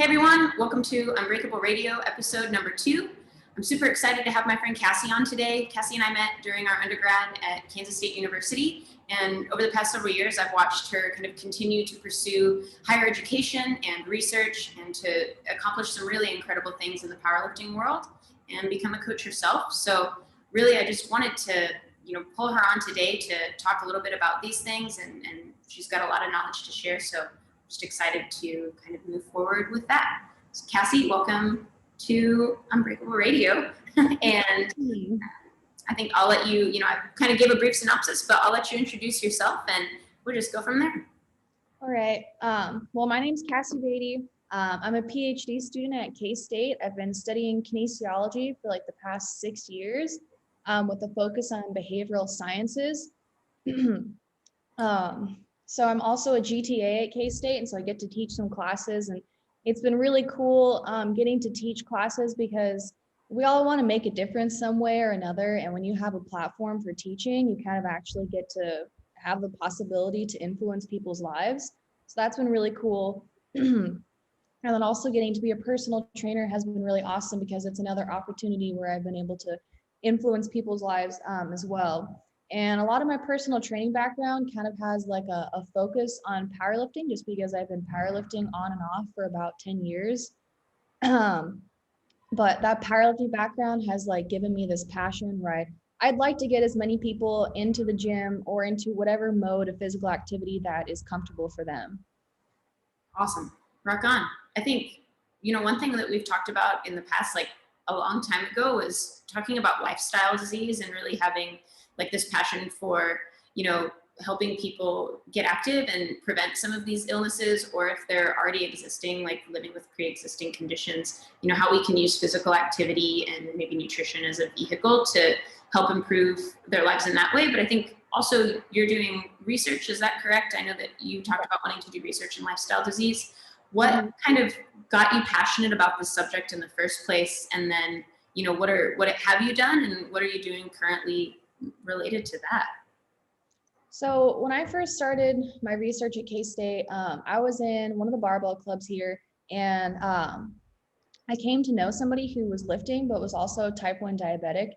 Hey everyone, welcome to Unbreakable Radio, episode number 2. I'm super excited to have my friend Cassy on today. Cassy and I met during our undergrad at Kansas State University, and over the past several years, I've watched her kind of continue to pursue higher education and research and to accomplish some really incredible things in the powerlifting world and become a coach herself. So really, I just wanted to pull her on today to talk a little bit about these things, and she's got a lot of knowledge to share. So just excited to kind of move forward with that. So Cassy, welcome to Unbreakable Radio. And I think I'll let you, I kind of give a brief synopsis, but I'll let you introduce yourself and we'll just go from there. All right. Well, my name's Cassy Beattie. I'm a PhD student at K-State. I've been studying kinesiology for like the past 6 years with a focus on behavioral sciences. So I'm also a GTA at K-State, and so I get to teach some classes, and it's been really cool getting to teach classes because we all want to make a difference some way or another, and when you have a platform for teaching, you kind of actually get to have the possibility to influence people's lives. So that's been really cool. And then also getting to be a personal trainer has been really awesome because it's another opportunity where I've been able to influence people's lives as well. And a lot of my personal training background kind of has like a focus on powerlifting just because I've been powerlifting on and off for about 10 years. But that powerlifting background has like given me this passion where I'd like to get as many people into the gym or into whatever mode of physical activity that is comfortable for them. Awesome. Rock on. I think, one thing that we've talked about in the past, like a long time ago, was talking about lifestyle disease and really having like this passion for, helping people get active and prevent some of these illnesses, or if they're already existing, like living with pre-existing conditions, how we can use physical activity and maybe nutrition as a vehicle to help improve their lives in that way. But I think also you're doing research, is that correct? I know that you talked about wanting to do research in lifestyle disease. What kind of got you passionate about this subject in the first place? And then, what have you done and what are you doing currently related to that? So when I first started my research at K-State, I was in one of the barbell clubs here, and I came to know somebody who was lifting but was also type 1 diabetic,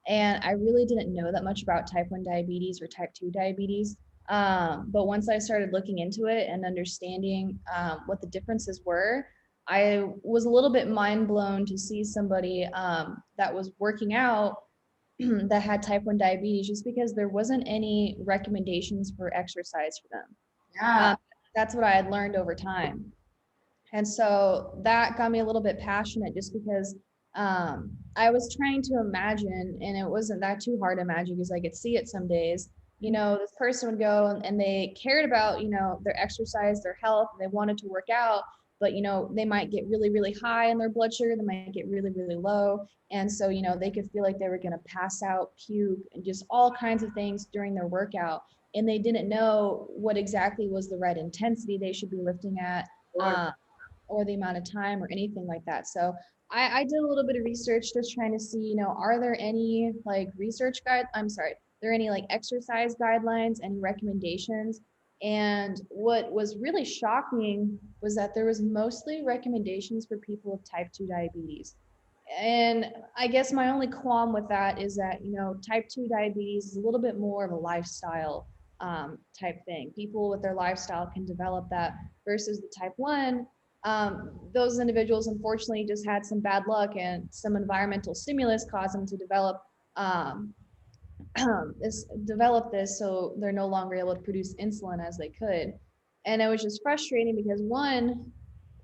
and I really didn't know that much about type 1 diabetes or type 2 diabetes. But once I started looking into it and understanding what the differences were, I was a little bit mind blown to see somebody that was working out that had type 1 diabetes, just because there wasn't any recommendations for exercise for them. Yeah. That's what I had learned over time. And so that got me a little bit passionate just because I was trying to imagine, and it wasn't that too hard to imagine because I could see it some days, this person would go and they cared about, their exercise, their health, they wanted to work out, but, they might get really, really high in their blood sugar, they might get really, really low. And so, they could feel like they were going to pass out, puke, and just all kinds of things during their workout. And they didn't know what exactly was the right intensity they should be lifting at, or the amount of time or anything like that. So I did a little bit of research just trying to see, are there any like there any like exercise guidelines, any recommendations? And what was really shocking was that there was mostly recommendations for people with type 2 diabetes. And I guess my only qualm with that is that, type 2 diabetes is a little bit more of a lifestyle type thing. People with their lifestyle can develop that versus the type 1. Those individuals unfortunately just had some bad luck and some environmental stimulus caused them to develop this, so they're no longer able to produce insulin as they could. And it was just frustrating because one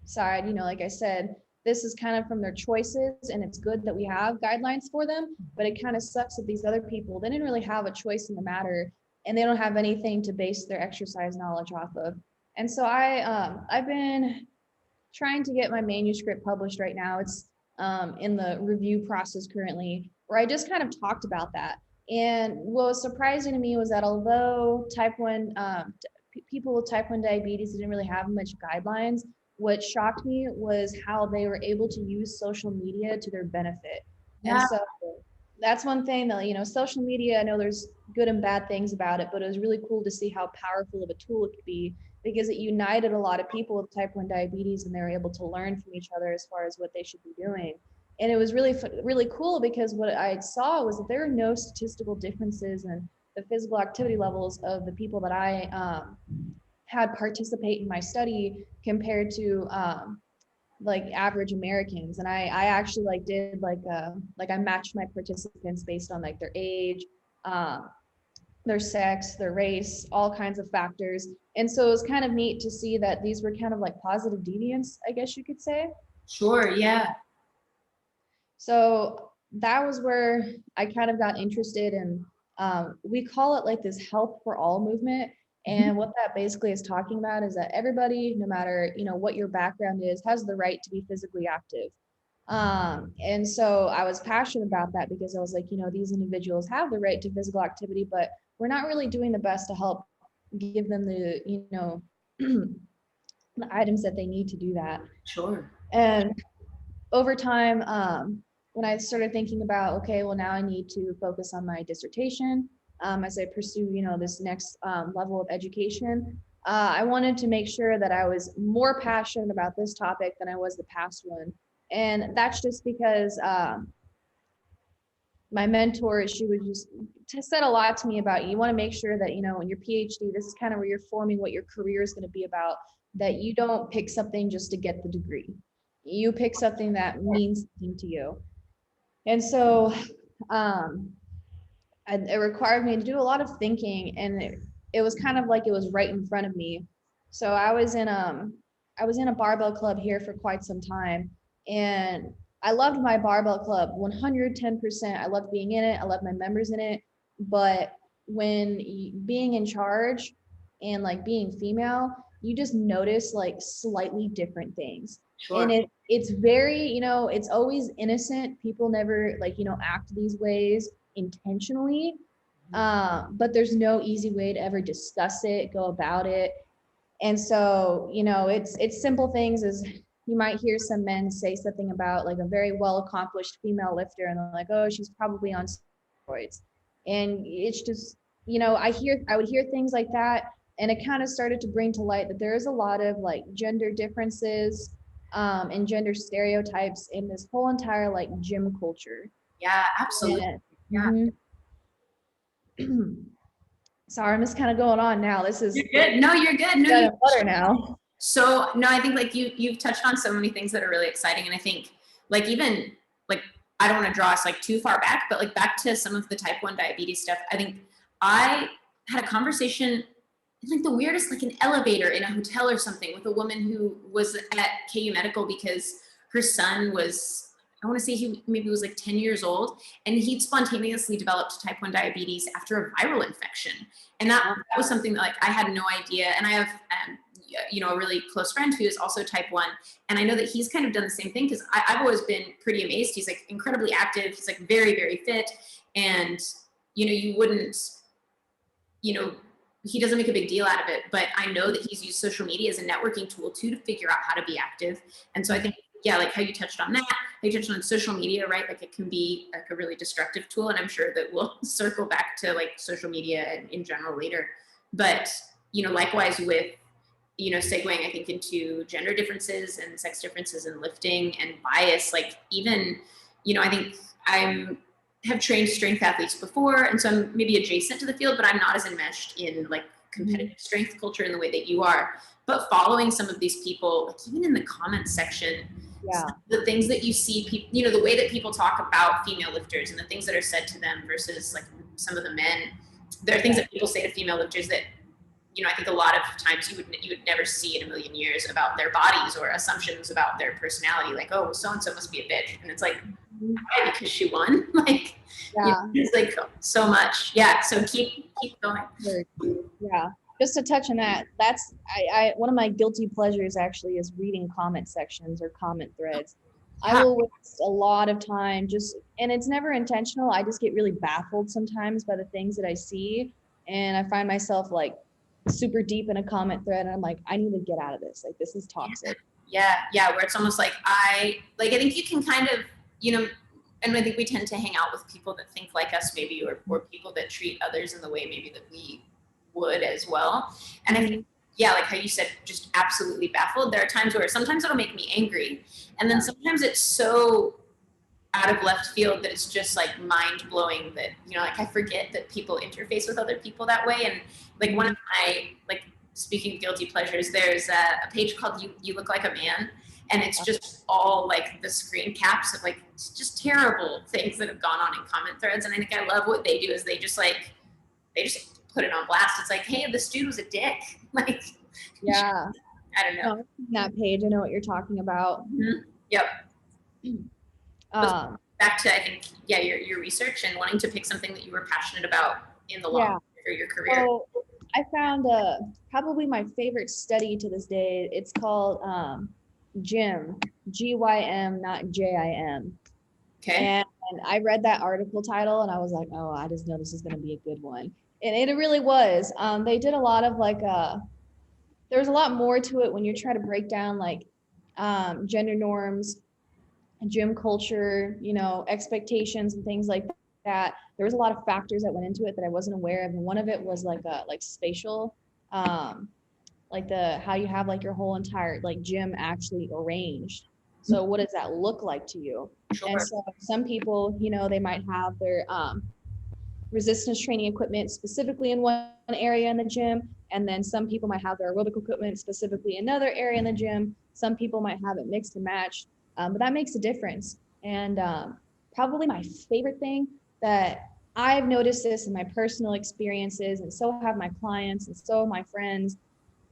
side, like I said, this is kind of from their choices, and it's good that we have guidelines for them, but it kind of sucks that these other people, they didn't really have a choice in the matter, and they don't have anything to base their exercise knowledge off of. And so I've been trying to get my manuscript published right now. It's in the review process currently, where I just kind of talked about that. And what was surprising to me was that although people with type 1 diabetes didn't really have much guidelines, what shocked me was how they were able to use social media to their benefit. Yeah. And so that's one thing that, social media, I know there's good and bad things about it, but it was really cool to see how powerful of a tool it could be, because it united a lot of people with type 1 diabetes, and they were able to learn from each other as far as what they should be doing. And it was really cool, because what I saw was that there are no statistical differences in the physical activity levels of the people that I had participate in my study compared to like average Americans. And I actually like did like I matched my participants based on like their age, um, their sex, their race, all kinds of factors. And so it was kind of neat to see that these were kind of like positive deviants, I guess you could say. Sure. Yeah. So that was where I kind of got interested in, we call it like this health for all movement. And what that basically is talking about is that everybody, no matter, what your background is, has the right to be physically active. And so I was passionate about that, because I was like, these individuals have the right to physical activity, but we're not really doing the best to help give them the, the items that they need to do that. Sure. And over time, when I started thinking about, okay, well, now I need to focus on my dissertation, as I pursue, this next level of education, I wanted to make sure that I was more passionate about this topic than I was the past one. And that's just because my mentor, she would just said a lot to me about, you want to make sure that, in your PhD, this is kind of where you're forming what your career is going to be about, that you don't pick something just to get the degree. You pick something that means something to you. And so it required me to do a lot of thinking, and it was kind of like it was right in front of me. So I was in a barbell club here for quite some time, and I loved my barbell club 110%. I loved being in it. I loved my members in it. But when being in charge and like being female, you just notice like slightly different things. Sure. And it's very, it's always innocent. People never like, act these ways intentionally. But there's no easy way to ever discuss it, go about it. And so, it's simple things as you might hear some men say something about like a very well accomplished female lifter, and they're like, oh, she's probably on steroids. And it's just, I would hear things like that. And it kind of started to bring to light that there is a lot of like gender differences and gender stereotypes in this whole entire like gym culture. Yeah, absolutely. And, Yeah. Sorry, I'm just kind of going on now. This is You're good. No, you're good. No, bread and butter now. So no, I think like you've touched on so many things that are really exciting. And I think like even like I don't want to draw us like too far back, but like back to some of the type 1 diabetes stuff. I think I had a conversation, like the weirdest, like an elevator in a hotel or something, with a woman who was at KU Medical because her son was, I want to say he maybe was like 10 years old, and he'd spontaneously developed type 1 diabetes after a viral infection. And that was something that like I had no idea. And I have, a really close friend who is also type 1. And I know that he's kind of done the same thing, because I've always been pretty amazed. He's like incredibly active. He's like very, very fit. And, you wouldn't, he doesn't make a big deal out of it, but I know that he's used social media as a networking tool too, to figure out how to be active. And so I think, yeah, like how you touched on that, how you touched on social media, right? Like it can be like a really destructive tool. And I'm sure that we'll circle back to like social media and in general later. But, likewise with, segueing, I think, into gender differences and sex differences in lifting and bias, like even, I think have trained strength athletes before. And so I'm maybe adjacent to the field, but I'm not as enmeshed in like competitive strength culture in the way that you are. But following some of these people, like even in the comments section, the things that you see people, the way that people talk about female lifters and the things that are said to them versus like some of the men, there are things that people say to female lifters that, I think a lot of times you would never see in a million years about their bodies, or assumptions about their personality. Like, oh, so-and-so must be a bitch. And it's like, why? Because she won? Like, it's like so much. Yeah. So keep going. Yeah. Just to touch on that, that's I one of my guilty pleasures actually is reading comment sections or comment threads. I will waste a lot of time and it's never intentional. I just get really baffled sometimes by the things that I see, and I find myself like super deep in a comment thread, and I'm like, I need to get out of this. Like, this is toxic. Yeah. Where it's almost like I think you can kind of, and I think we tend to hang out with people that think like us maybe, or people that treat others in the way maybe that we would as well. And I think, yeah, like how you said, just absolutely baffled. There are times where sometimes it'll make me angry. And then sometimes it's so out of left field that it's just like mind blowing that, you know, like I forget that people interface with other people that way. And like one of my, like, speaking of guilty pleasures, there's a page called You Look Like a Man. And it's just all like the screen caps of like just terrible things that have gone on in comment threads. And I think I love what they do is they just put it on blast. It's like, hey, this dude was a dick. Like, Yeah. I don't know. No, I've seen that page. I know what you're talking about. Mm-hmm. Yep. Um, Back to, I think, yeah, your research and wanting to pick something that you were passionate about in the long yeah. term for your career. So I found probably my favorite study to this day. It's called GYM, GYM, not JIM. Okay. And I read that article title and I was like, oh, I just know this is going to be a good one. And it really was. They did a lot of like, there was a lot more to it when you're trying to break down like gender norms, gym culture, you know, expectations and things like that. There was a lot of factors that went into it that I wasn't aware of. And one of it was like spatial, like how you have like your whole entire like gym actually arranged. So what does that look like to you? Sure. And so some people, you know, they might have their resistance training equipment specifically in one area in the gym. And then some people might have their aerobic equipment specifically in another area in the gym. Some people might have it mixed and matched, but that makes a difference. And probably my favorite thing that I've noticed this in my personal experiences, and so have my clients and so have my friends,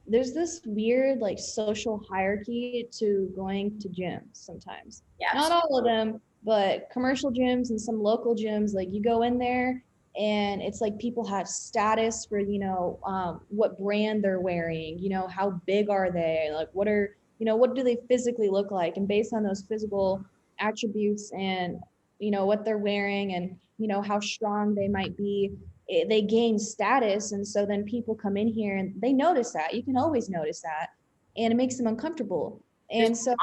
there's this weird like social hierarchy to going to gyms sometimes. Yeah. Not all of them, but commercial gyms and some local gyms, like you go in there and it's like people have status for, you know, what brand they're wearing, you know, how big are they, like what are, you know, what do they physically look like? And based on those physical attributes and, you know, what they're wearing and, you know, how strong they might be, they gain status. And so then people come in here and they notice that. You can always notice that. And it makes them uncomfortable. And so,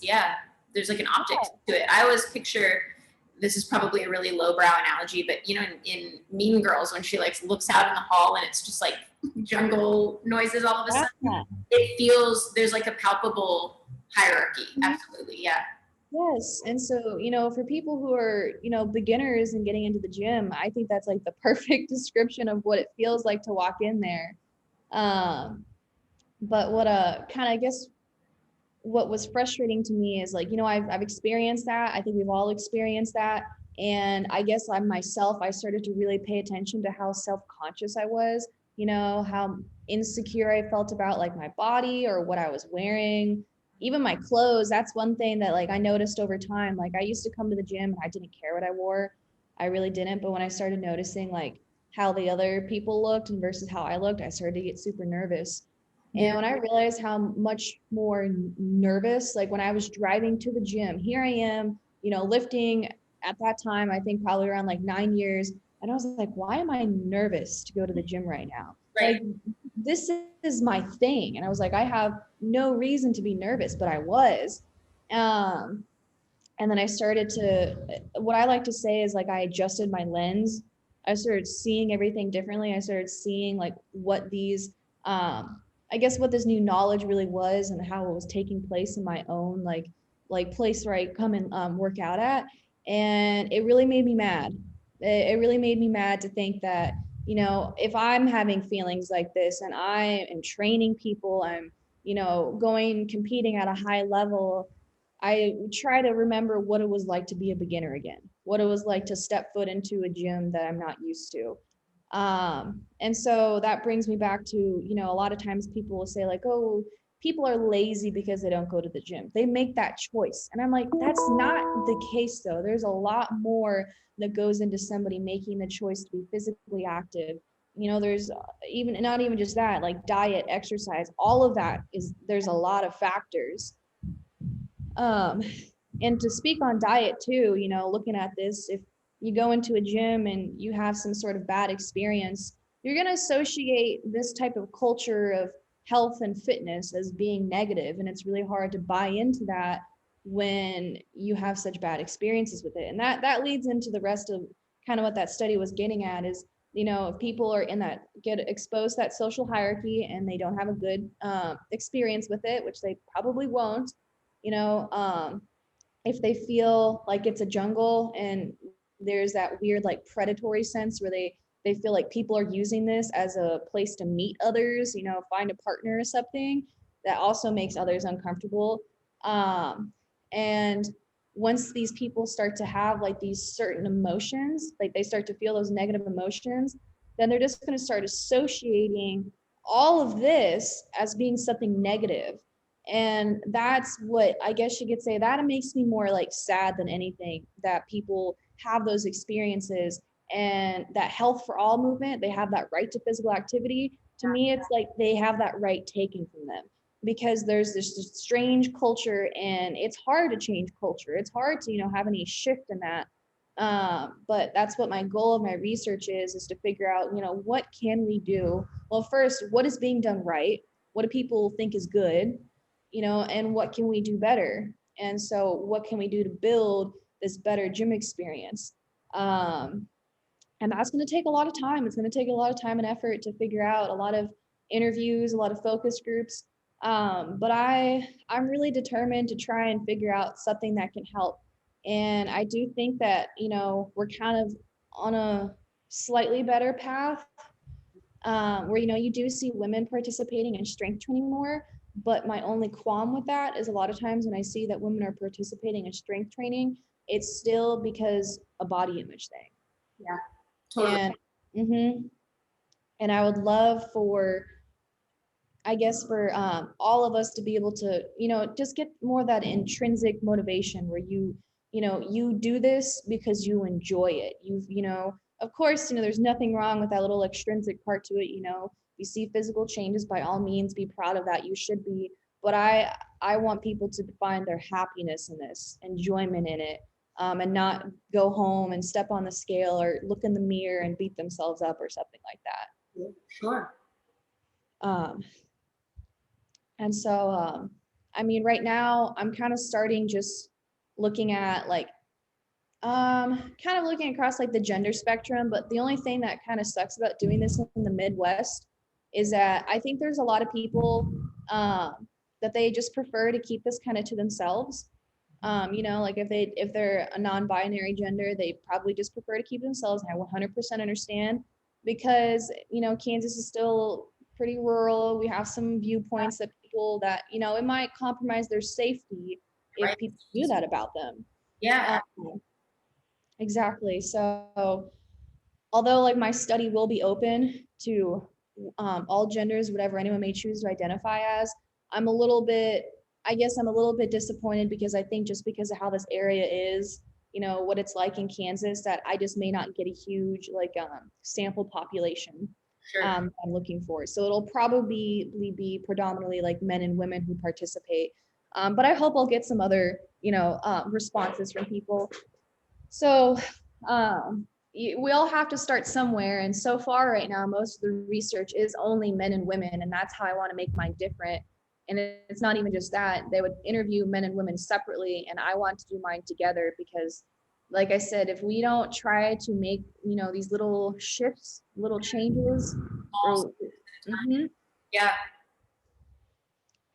yeah, there's like an optics to it. I always picture, this is probably a really lowbrow analogy, but you know, in Mean Girls, when she like looks out in the hall and it's just like jungle noises all of a sudden, it feels there's like a palpable hierarchy. Absolutely. Yeah. Yes. And so, you know, for people who are, you know, beginners and getting into the gym, I think that's like the perfect description of what it feels like to walk in there. But what kind of, I guess, what was frustrating to me is like, you know, I've experienced that. I think we've all experienced that. And I guess I started to really pay attention to how self-conscious I was, you know, how insecure I felt about like my body or what I was wearing, even my clothes. That's one thing that like I noticed over time. Like I used to come to the gym and I didn't care what I wore. I really didn't. But when I started noticing like how the other people looked and versus how I looked, I started to get super nervous. And when I realized how much more nervous, like when I was driving to the gym, here I am, you know, lifting at that time, I think probably around like 9 years. And I was like, why am I nervous to go to the gym right now? Right. Like, this is my thing. And I was like, I have no reason to be nervous, but I was. And then I started to, what I like to say is like, I adjusted my lens. I started seeing everything differently. I started seeing like what these, I guess what this new knowledge really was and how it was taking place in my own like place where I come and work out at. And it really made me mad. It really made me mad to think that, you know, if I'm having feelings like this and I am training people, I'm, you know, competing at a high level, I try to remember what it was like to be a beginner again, what it was like to step foot into a gym that I'm not used to. And so that brings me back to, you know, a lot of times people will say like, oh, people are lazy because they don't go to the gym. They make that choice. And I'm like, that's not the case though. There's a lot more that goes into somebody making the choice to be physically active. You know, there's even, not even just that, like diet, exercise, all of that there's a lot of factors. And to speak on diet too, you know, looking at this, if you go into a gym and you have some sort of bad experience, you're going to associate this type of culture of health and fitness as being negative. And it's really hard to buy into that when you have such bad experiences with it. And that leads into the rest of kind of what that study was getting at is if people are get exposed to that social hierarchy and they don't have a good experience with it, which they probably won't, if they feel like it's a jungle and there's that weird like predatory sense where they feel like people are using this as a place to meet others, find a partner or something, that also makes others uncomfortable. And once these people start to have like these certain emotions, like they start to feel those negative emotions, then they're just going to start associating all of this as being something negative. And that's what I guess you could say, that it makes me more like sad than anything, that people have those experiences. And that health for all movement, they have that right to physical activity. To me, it's like they have that right taken from them, because there's this strange culture and it's hard to change culture. It's hard to, have any shift in that. But that's what my goal of my research is to figure out, what can we do? Well, first, what is being done right? What do people think is good? And what can we do better? And so what can we do to build this better gym experience? And that's going to take a lot of time. It's going to take a lot of time and effort to figure out, a lot of interviews, a lot of focus groups. But I'm really determined to try and figure out something that can help. And I do think that, we're kind of on a slightly better path, where, you do see women participating in strength training more. But my only qualm with that is a lot of times when I see that women are participating in strength training, it's still because a body image thing. Yeah, totally. And I would love for, I guess, for all of us to be able to, just get more of that intrinsic motivation where you do this because you enjoy it. Of course, there's nothing wrong with that little extrinsic part to it. You see physical changes, by all means, be proud of that. You should be. But I want people to find their happiness in this, enjoyment in it, and not go home and step on the scale or look in the mirror and beat themselves up or something like that. Yeah, sure. And so, right now I'm kind of starting just looking at like, kind of looking across like the gender spectrum. But the only thing that kind of sucks about doing this in the Midwest is that I think there's a lot of people that they just prefer to keep this kind of to themselves. Like if they're a non-binary gender, they probably just prefer to keep themselves. And I 100% understand, because Kansas is still pretty rural. We have some viewpoints that people that it might compromise their safety if Right. people do that about them. Yeah. Exactly. So although like my study will be open to all genders, whatever anyone may choose to identify as, I'm a little bit disappointed, because I think just because of how this area is, what it's like in Kansas, that I just may not get a huge like sample population. Sure. I'm looking for. So it'll probably be predominantly like men and women who participate. But I hope I'll get some other, responses from people. So we all have to start somewhere. And so far right now, most of the research is only men and women. And that's how I want to make mine different. And it's not even just that. They would interview men and women separately. And I want to do mine together, because like I said, if we don't try to make, these little shifts, little changes. Yeah.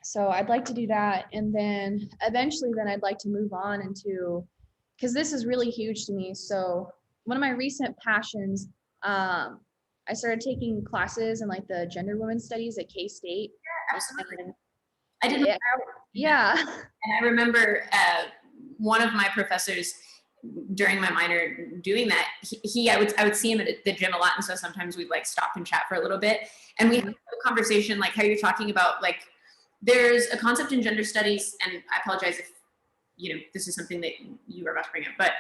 So I'd like to do that. And then eventually I'd like to move on into, because this is really huge to me. So one of my recent passions, I started taking classes in like the gender women's studies at K-State. Yeah, absolutely. I didn't. Yeah. And I remember one of my professors during my minor doing that. I would see him at the gym a lot, and so sometimes we'd like stop and chat for a little bit, and we had a conversation like how you're talking about, like there's a concept in gender studies, and I apologize if this is something that you were about to bring up, but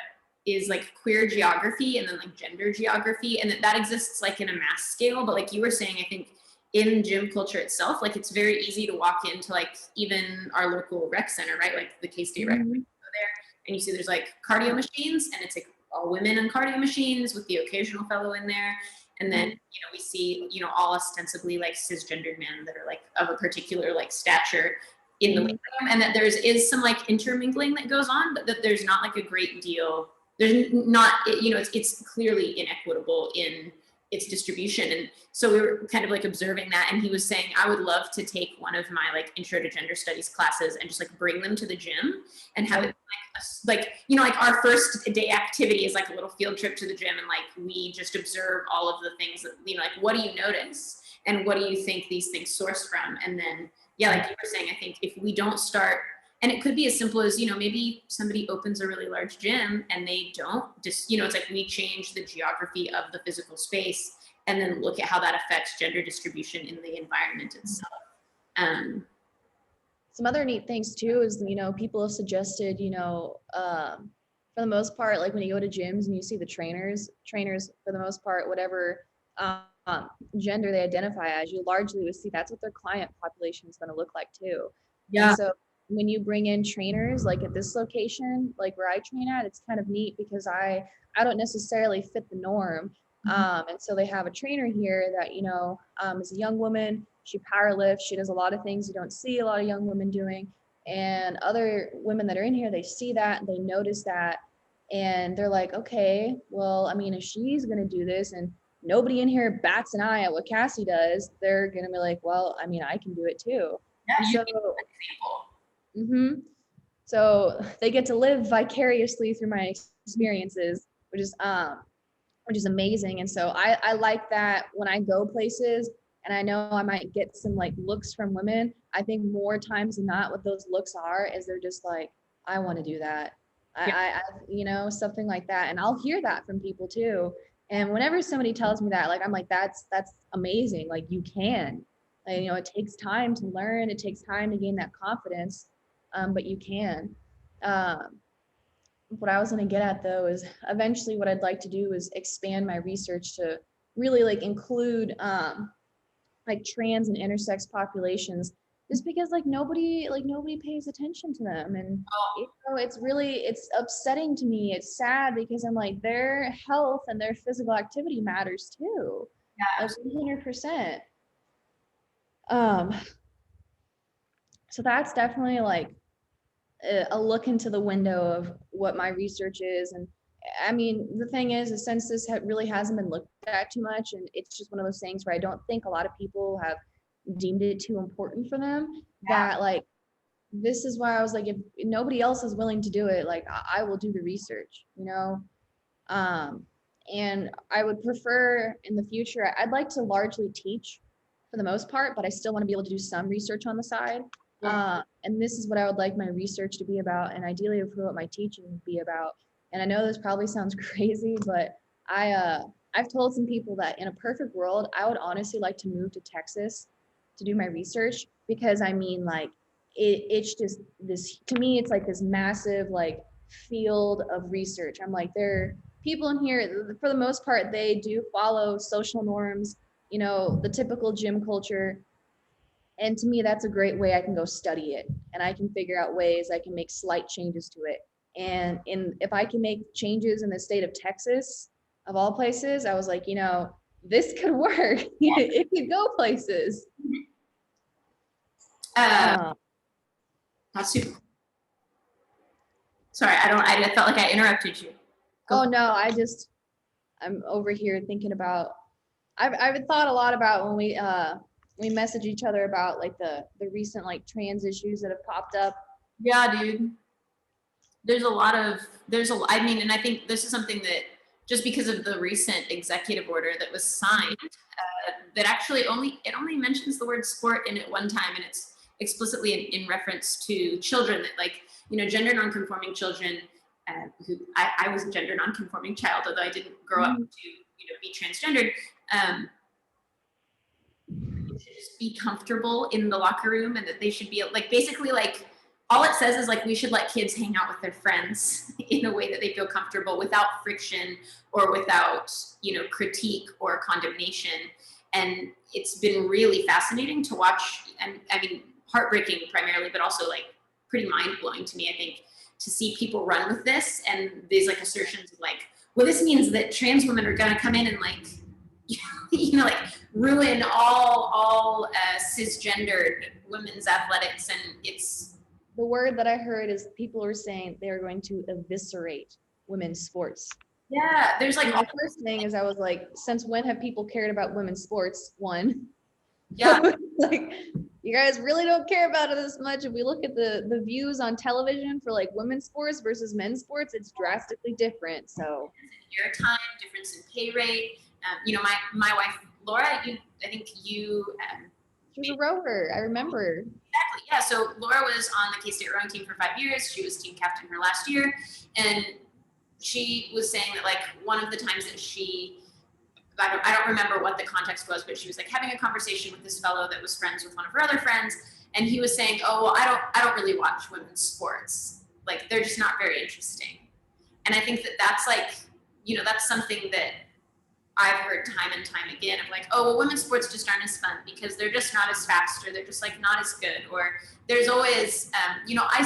is like queer geography and then like gender geography, and that exists like in a mass scale. But like you were saying, I think in gym culture itself, like it's very easy to walk into like even our local rec center, right? Like the K-State rec center, go there and you see there's like cardio machines, and it's like all women on cardio machines with the occasional fellow in there. And then, we see, all ostensibly like cisgendered men that are like of a particular like stature in the weight room, and that is some like intermingling that goes on, but that there's not like a great deal. There's not, it's clearly inequitable in its distribution. And so we were kind of like observing that, and he was saying, I would love to take one of my like intro to gender studies classes and just like bring them to the gym and have it like you know, like our first day activity is like a little field trip to the gym, and like we just observe all of the things that, you know, like what do you notice and what do you think these things source from? And then yeah, like you were saying, I think if we don't start, and it could be as simple as, you know, maybe somebody opens a really large gym and they don't just, you know, it's like we change the geography of the physical space and then look at how that affects gender distribution in the environment itself. Some other neat things too is, you know, people have suggested, you know, for the most part, like when you go to gyms and you see the trainers for the most part, whatever gender they identify as, you largely would see that's what their client population is going to look like too. Yeah. And so when you bring in trainers, like at this location, like where I train at, it's kind of neat because I don't necessarily fit the norm. And so they have a trainer here that, you know, is a young woman. She power lifts. She does a lot of things you don't see a lot of young women doing. And other women that are in here, they see that and they notice that. And they're like, okay, well, I mean, if she's going to do this and nobody in here bats an eye at what Cassy does, they're going to be like, well, I mean, I can do it too. Yeah, so, so they get to live vicariously through my experiences, which is amazing. And so I like that when I go places and I know I might get some like looks from women, I think more times than not what those looks are is they're just like, I want to do that. I you know, something like that. And I'll hear that from people too. And whenever somebody tells me that, like, I'm like, that's amazing. Like you can, like, you know, it takes time to learn. It takes time to gain that confidence. But you can. What I was going to get at though is eventually what I'd like to do is expand my research to really like include like trans and intersex populations, just because like nobody pays attention to them. And you know, it's upsetting to me. It's sad because I'm like, their health and their physical activity matters too. Yeah, like 100%. So that's definitely like a look into the window of what my research is. And I mean, the thing is since this really hasn't been looked at too much, and it's just one of those things where I don't think a lot of people have deemed it too important for them, that like, this is why I was like, if nobody else is willing to do it, like I will do the research, you know? And I would prefer in the future, I'd like to largely teach for the most part, but I still want to be able to do some research on the side. And this is what I would like my research to be about, and ideally for what my teaching would be about. And I know this probably sounds crazy, but I've told some people that in a perfect world, I would honestly like to move to Texas to do my research, because I mean, like, it's just this, to me, it's like this massive like field of research. I'm like, there are people in here, for the most part, they do follow social norms, you know, the typical gym culture. And to me, that's a great way I can go study it, and I can figure out ways I can make slight changes to it. And if I can make changes in the state of Texas, of all places, I was like, you know, this could work. It could go places. that's super. Sorry, I felt like I interrupted you. Oh no, I'm over here thinking about, I've thought a lot about when we message each other about like the recent like trans issues that have popped up. Yeah, dude. I mean, and I think this is something that just because of the recent executive order that was signed, that actually it only mentions the word sport in it one time, and it's explicitly in reference to children, that like, you know, gender nonconforming children, who I was a gender nonconforming child, although I didn't grow up to, you know, be transgendered. Should just be comfortable in the locker room, and that they should be like, basically like, all it says is like, we should let kids hang out with their friends in a way that they feel comfortable, without friction or without, you know, critique or condemnation. And it's been really fascinating to watch, and I mean, heartbreaking primarily, but also like pretty mind-blowing to me, I think, to see people run with this and these like assertions of like, well, this means that trans women are gonna come in and like, you know, like ruin all cisgendered women's athletics. And it's, the word that I heard is people are saying they are going to eviscerate women's sports. Yeah, there's like, My first thing is I was like, since when have people cared about women's sports? One. yeah, Like, you guys really don't care about it as much. If we look at the views on television for like women's sports versus men's sports, it's drastically different. So airtime, difference in pay rate. You know, my wife Laura, I think you she was a rower. I remember. exactly, yeah. So Laura was on the K-State rowing team for 5 years. She was team captain her last year, and she was saying that like one of the times that I don't remember what the context was, but she was like having a conversation with this fellow that was friends with one of her other friends, and he was saying, "Oh, well, I don't really watch women's sports. Like they're just not very interesting." And I think that that's like, you know, that's something that I've heard time and time again of like, oh, well, women's sports just aren't as fun because they're just not as fast, or they're just like not as good, or there's always, you know, I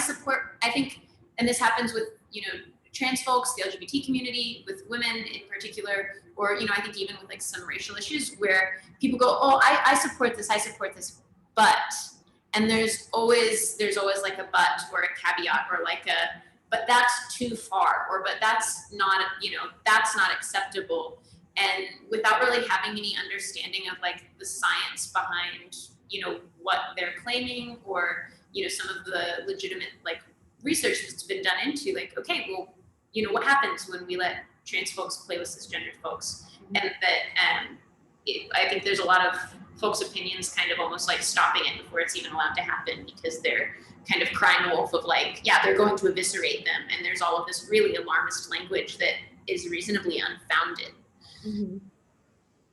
think, and this happens with, you know, trans folks, the LGBT community, with women in particular, or, you know, I think even with like some racial issues where people go, oh, I support this, but, and there's always like a but or a caveat or like a, but that's too far, or but that's not, you know, that's not acceptable. And without really having any understanding of like the science behind, you know, what they're claiming, or, you know, some of the legitimate like research that's been done into like, okay, well, you know, what happens when we let trans folks play with cisgendered folks? And that I think there's a lot of folks' opinions kind of almost like stopping it before it's even allowed to happen, because they're kind of crying wolf of like, yeah, they're going to eviscerate them. And there's all of this really alarmist language that is reasonably unfounded. Mm-hmm.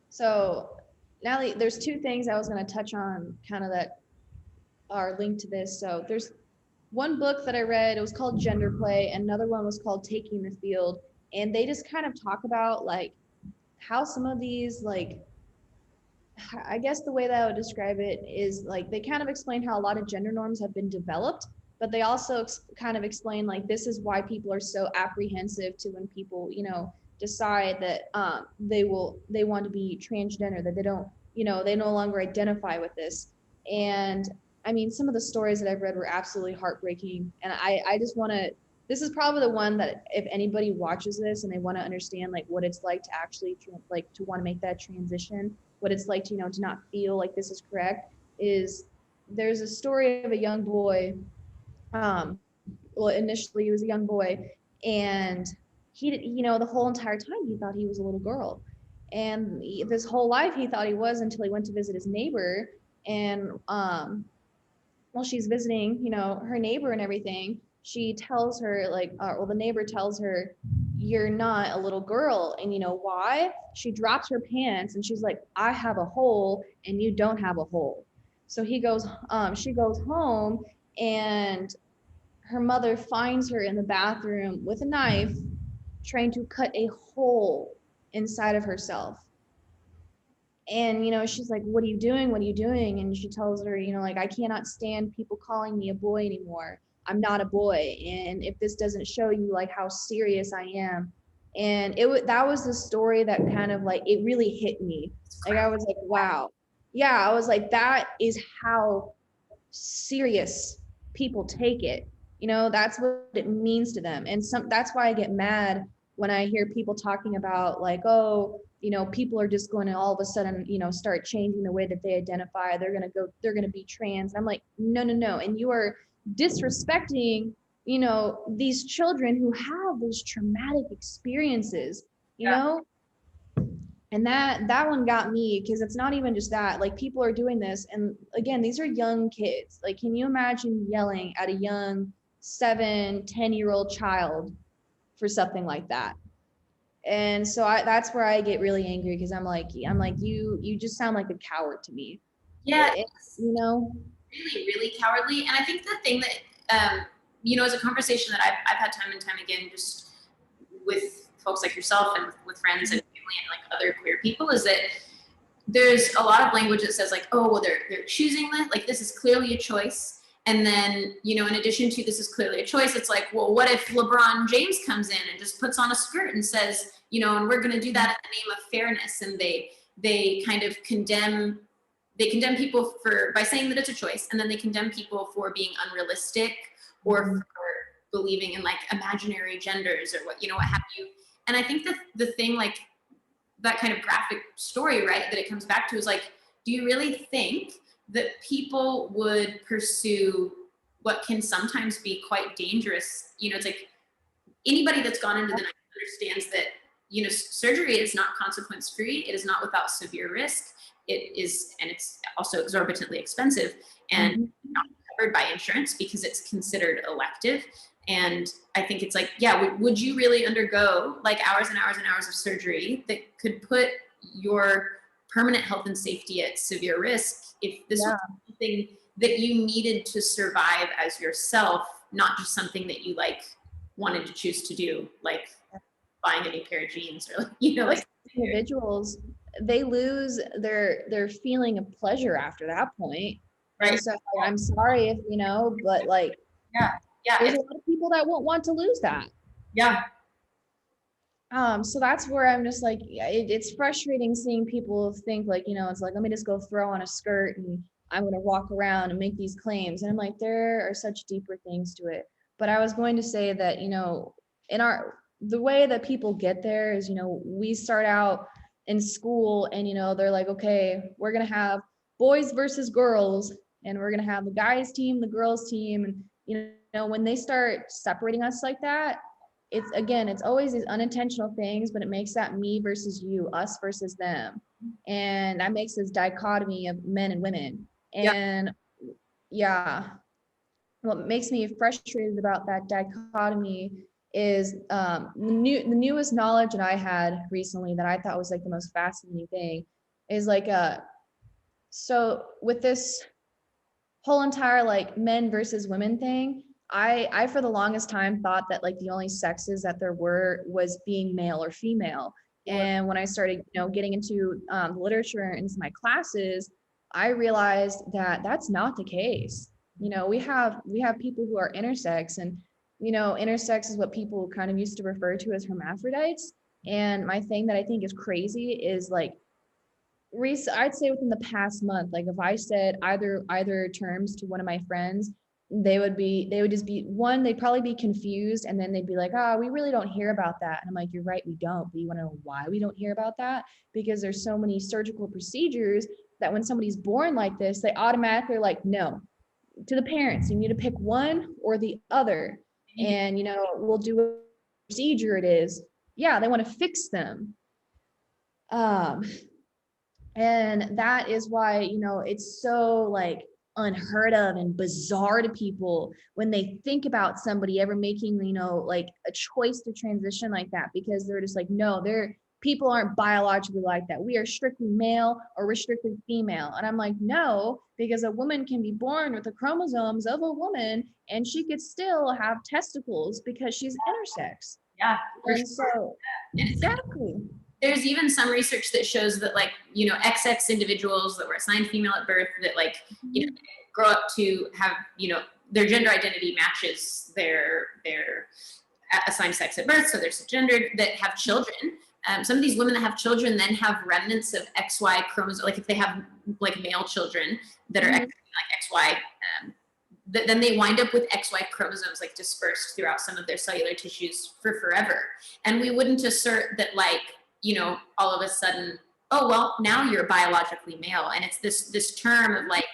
So Natalie, there's two things I was going to touch on kind of that are linked to this. So there's one book that I read, it was called Gender Play, and another one was called Taking the Field. And they just kind of talk about like how some of these, like, I guess the way that I would describe it is like they kind of explain how a lot of gender norms have been developed, but they also kind of explain like this is why people are so apprehensive to when people, you know, decide that they want to be transgender, that they don't, you know, they no longer identify with this. And I mean, some of the stories that I've read were absolutely heartbreaking, and I just want to. This is probably the one that if anybody watches this and they want to understand like what it's like to actually like to want to make that transition, what it's like to, you know, to not feel like this is correct, is there's a story of a young boy. Well, initially he was a young boy, and he, you know, the whole entire time he thought he was a little girl, and this whole life he thought he was until he went to visit his neighbor, and while she's visiting, you know, her neighbor and everything, she tells her like, well, the neighbor tells her, "You're not a little girl," and you know why? She drops her pants and she's like, "I have a hole and you don't have a hole." So she goes home, and her mother finds her in the bathroom with a knife, trying to cut a hole inside of herself. And, you know, she's like, "What are you doing? What are you doing?" And she tells her, you know, like, "I cannot stand people calling me a boy anymore. I'm not a boy. And if this doesn't show you like how serious I am." And that was the story that kind of like, it really hit me. Like, I was like, wow. Yeah, I was like, that is how serious people take it. You know, that's what it means to them. And that's why I get mad when I hear people talking about like, oh, you know, people are just going to all of a sudden, you know, start changing the way that they identify. They're going to be trans. And I'm like, no, no, no. And you are disrespecting, you know, these children who have those traumatic experiences, you know? And that one got me, because it's not even just that, like, people are doing this, and again, these are young kids. Like, can you imagine yelling at a young 7-10-year-old child for something like that? And so that's where I get really angry, because I'm like, you just sound like a coward to me. Yeah, You know? really, really cowardly. And I think the thing that, you know, is a conversation that I've had time and time again, just with folks like yourself and with friends and family and like other queer people, is that there's a lot of language that says like, oh, well, they're choosing this, like this is clearly a choice. And then, you know, in addition to this is clearly a choice, it's like, well, what if LeBron James comes in and just puts on a skirt and says, you know, and we're going to do that in the name of fairness, and they kind of condemn people for by saying that it's a choice, and then they condemn people for being unrealistic or for believing in like imaginary genders or what, you know, what have you. And I think that the thing, like that kind of graphic story, right, that it comes back to is like, do you really think that people would pursue what can sometimes be quite dangerous? You know, it's like anybody that's gone into the night understands that, you know, surgery is not consequence free. It is not without severe risk. It is, and it's also exorbitantly expensive and not covered by insurance because it's considered elective. And I think it's like, yeah, would you really undergo like hours and hours and hours of surgery that could put your permanent health and safety at severe risk if this was something that you needed to survive as yourself, not just something that you like wanted to choose to do, like buying a new pair of jeans or, you know, like individuals, they lose their feeling of pleasure after that point. Right. And so I'm sorry if, you know, but like, there's a lot of people that won't want to lose that. So that's where I'm just like, it's frustrating seeing people think like, you know, it's like, let me just go throw on a skirt and I'm going to walk around and make these claims. And I'm like, there are such deeper things to it. But I was going to say that, you know, the way that people get there is, you know, we start out in school and, you know, they're like, okay, we're going to have boys versus girls and we're going to have the guys team, the girls team. And, you know, when they start separating us like that, it's always these unintentional things, but it makes that me versus you, us versus them. And that makes this dichotomy of men and women. And what makes me frustrated about that dichotomy is the newest knowledge that I had recently that I thought was like the most fascinating thing is like so with this whole entire like men versus women thing, I for the longest time thought that like the only sexes that there was being male or female. And when I started, you know, getting into literature and into my classes, I realized that that's not the case. You know, we have people who are intersex, and you know, intersex is what people kind of used to refer to as hermaphrodites. And my thing that I think is crazy is like I'd say within the past month, like if I said either terms to one of my friends, they would just be one, they'd probably be confused, and then they'd be like, oh, we really don't hear about that. And I'm like, you're right, we don't. But you want to know why we don't hear about that? Because there's so many surgical procedures that when somebody's born like this, they automatically are like, no, to the parents, you need to pick one or the other. And you know, we'll do a procedure it is. Yeah, they want to fix them. And that is why, you know, it's so like unheard of and bizarre to people when they think about somebody ever making, you know, like a choice to transition like that, because they're just like, no, people aren't biologically like that. We are strictly male or we're strictly female. And I'm like, no, because a woman can be born with the chromosomes of a woman and she could still have testicles because she's intersex. Yeah. And so, exactly. There's even some research that shows that, like, you know, XX individuals that were assigned female at birth that, like, you know, grow up to have, you know, their gender identity matches their assigned sex at birth, so they're cisgendered, that have children. Some of these women that have children then have remnants of XY chromosomes, like if they have like male children that are like XY, then they wind up with XY chromosomes like dispersed throughout some of their cellular tissues for forever. And we wouldn't assert that, like, you know, all of a sudden, oh, well, now you're biologically male. And it's this term of like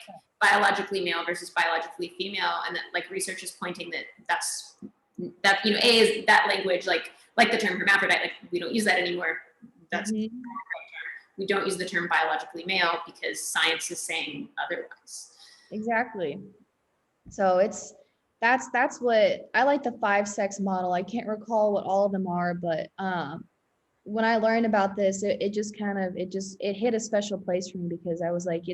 biologically male versus biologically female. And that like research is pointing that, you know, is that language, like the term hermaphrodite, like we don't use that anymore. That's we don't use the term biologically male because science is saying otherwise. Exactly. So that's what I like, the 5-sex model. I can't recall what all of them are, but when I learned about this, it just hit a special place for me, because I was like,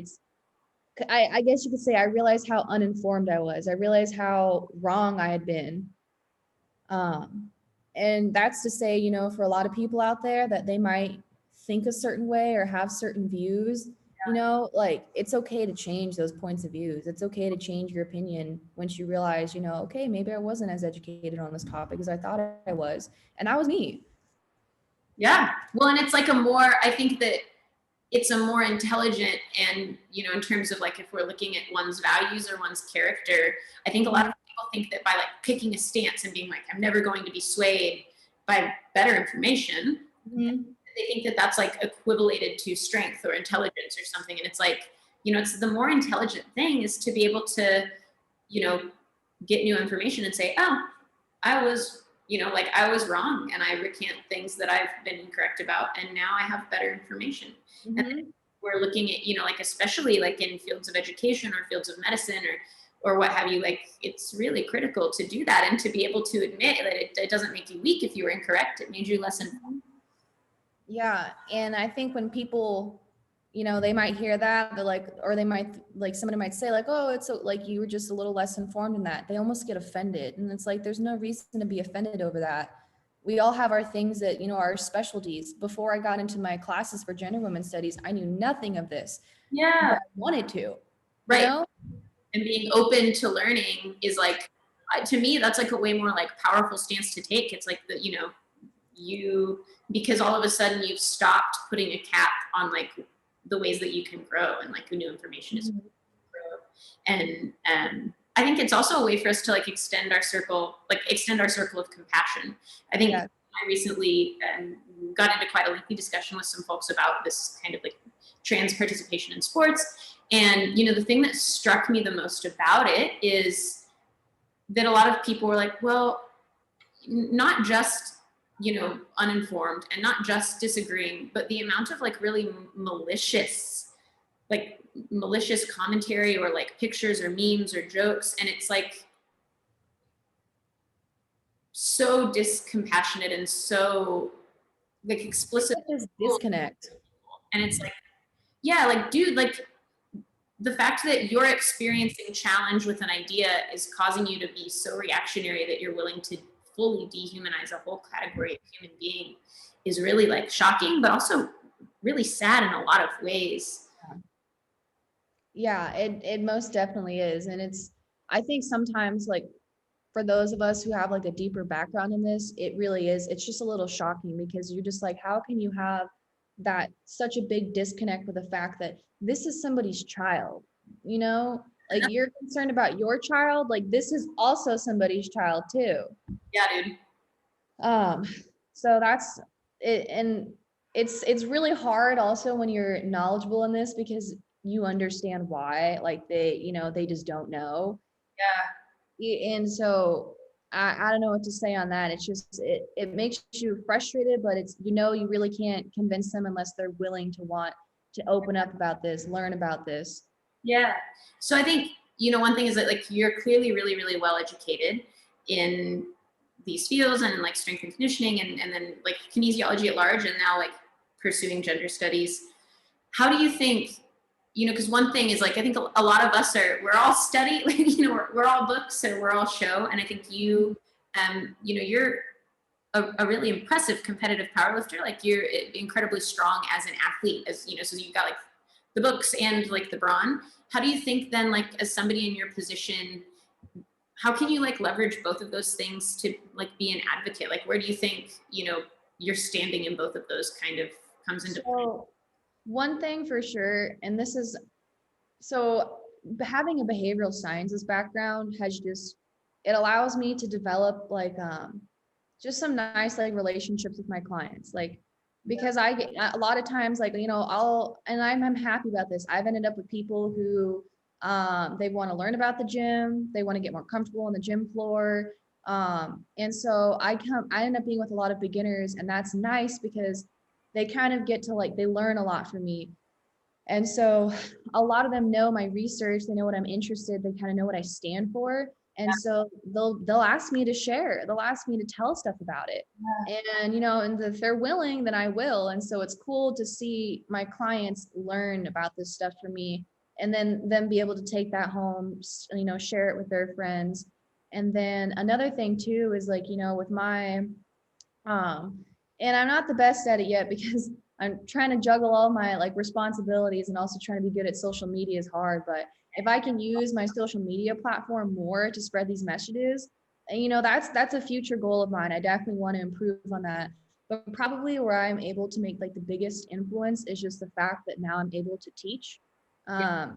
I guess you could say I realized how uninformed I was. I realized how wrong I had been. And that's to say, you know, for a lot of people out there that they might think a certain way or have certain views, you know, like it's okay to change those points of views. It's okay to change your opinion once you realize, you know, okay, maybe I wasn't as educated on this topic as I thought I was. And that was me. Yeah. Well, and it's like I think that it's a more intelligent, and, you know, in terms of like, if we're looking at one's values or one's character, I think a lot of people think that by like picking a stance and being like, I'm never going to be swayed, by better information, Mhm. they think that that's like equivalated to strength or intelligence or something. And it's like, it's the more intelligent thing is to be able to, you know, get new information and say, oh, I was, like I was wrong and I recant things that I've been incorrect about. And now I have better information. And Mhm. we're looking at, like, especially like in fields of education or fields of medicine or what have you, like it's really critical to do that and to be able to admit that it doesn't make you weak if you were incorrect. It made you less informed. Yeah, and I think when people, they might hear that, they're like, or they might like somebody might say like, oh, it's like you were just a little less informed in that. They almost get offended, and it's like there's no reason to be offended over that. We all have our things that our specialties. Before I got into my classes for gender women studies, I knew nothing of this, but Yeah. I wanted to, Right. And being open to learning is like, to me, that's like a way more like powerful stance to take. It's like that, because all of a sudden you've stopped putting a cap on like the ways that you can grow and like new information is Mhm. grow. And I think it's also a way for us to like extend our circle of compassion. I think Yeah. I recently got into quite a lengthy discussion with some folks about this kind of like trans participation in sports. And, the thing that struck me the most about it is that a lot of people were like, well, not just, uninformed and not just disagreeing, but the amount of like really malicious commentary or like pictures or memes or jokes. And it's like so discompassionate and so like explicit. This disconnect. And it's like, yeah, like, dude, like the fact that you're experiencing challenge with an idea is causing you to be so reactionary that you're willing to fully dehumanize a whole category of human being is really like shocking, but also really sad in a lot of ways. Yeah, it most definitely is. And I think sometimes like for those of us who have like a deeper background in this, it really is. It's just a little shocking because you're just like, how can you have that such a big disconnect with the fact that this is somebody's child, like you're concerned about your child, like this is also somebody's child too. Yeah, dude. Um, so that's it, and it's really hard also when you're knowledgeable in this because you understand why, like they just don't know. And so I don't know what to say on that. It's just it makes you frustrated, but it's you really can't convince them unless they're willing to want to open up about this, learn about this. Yeah. So I think, one thing is that like you're clearly really, really well educated in these fields and like strength and conditioning and then like kinesiology at large and now like pursuing gender studies. How do you think, because one thing is like I think a lot of us we're all study, like, we're all books or we're all show. And I think you're a really impressive competitive powerlifter. Like you're incredibly strong as an athlete, so you've got like the books and like the brawn. How do you think then, like as somebody in your position, how can you like leverage both of those things to like be an advocate? Like where do you think, you're standing in both of those kind of comes into play? So one thing for sure, and this is so having a behavioral sciences background has it allows me to develop like just some nice like relationships with my clients, like because I get a lot of times like I'm happy about this. I've ended up with people who they want to learn about the gym, they want to get more comfortable on the gym floor, and so I end up being with a lot of beginners, and that's nice because they kind of get to like they learn a lot from me. And so a lot of them know my research, they know what I'm interested, they kind of know what I stand for. And so they'll ask me to share, they'll ask me to tell stuff about it. And and if they're willing, then I will. And so it's cool to see my clients learn about this stuff from me and then them be able to take that home, share it with their friends. And then another thing too is like, with my and I'm not the best at it yet because I'm trying to juggle all my like responsibilities and also trying to be good at social media is hard. But if I can use my social media platform more to spread these messages, and that's a future goal of mine. I definitely want to improve on that. But probably where I'm able to make like the biggest influence is just the fact that now I'm able to teach. I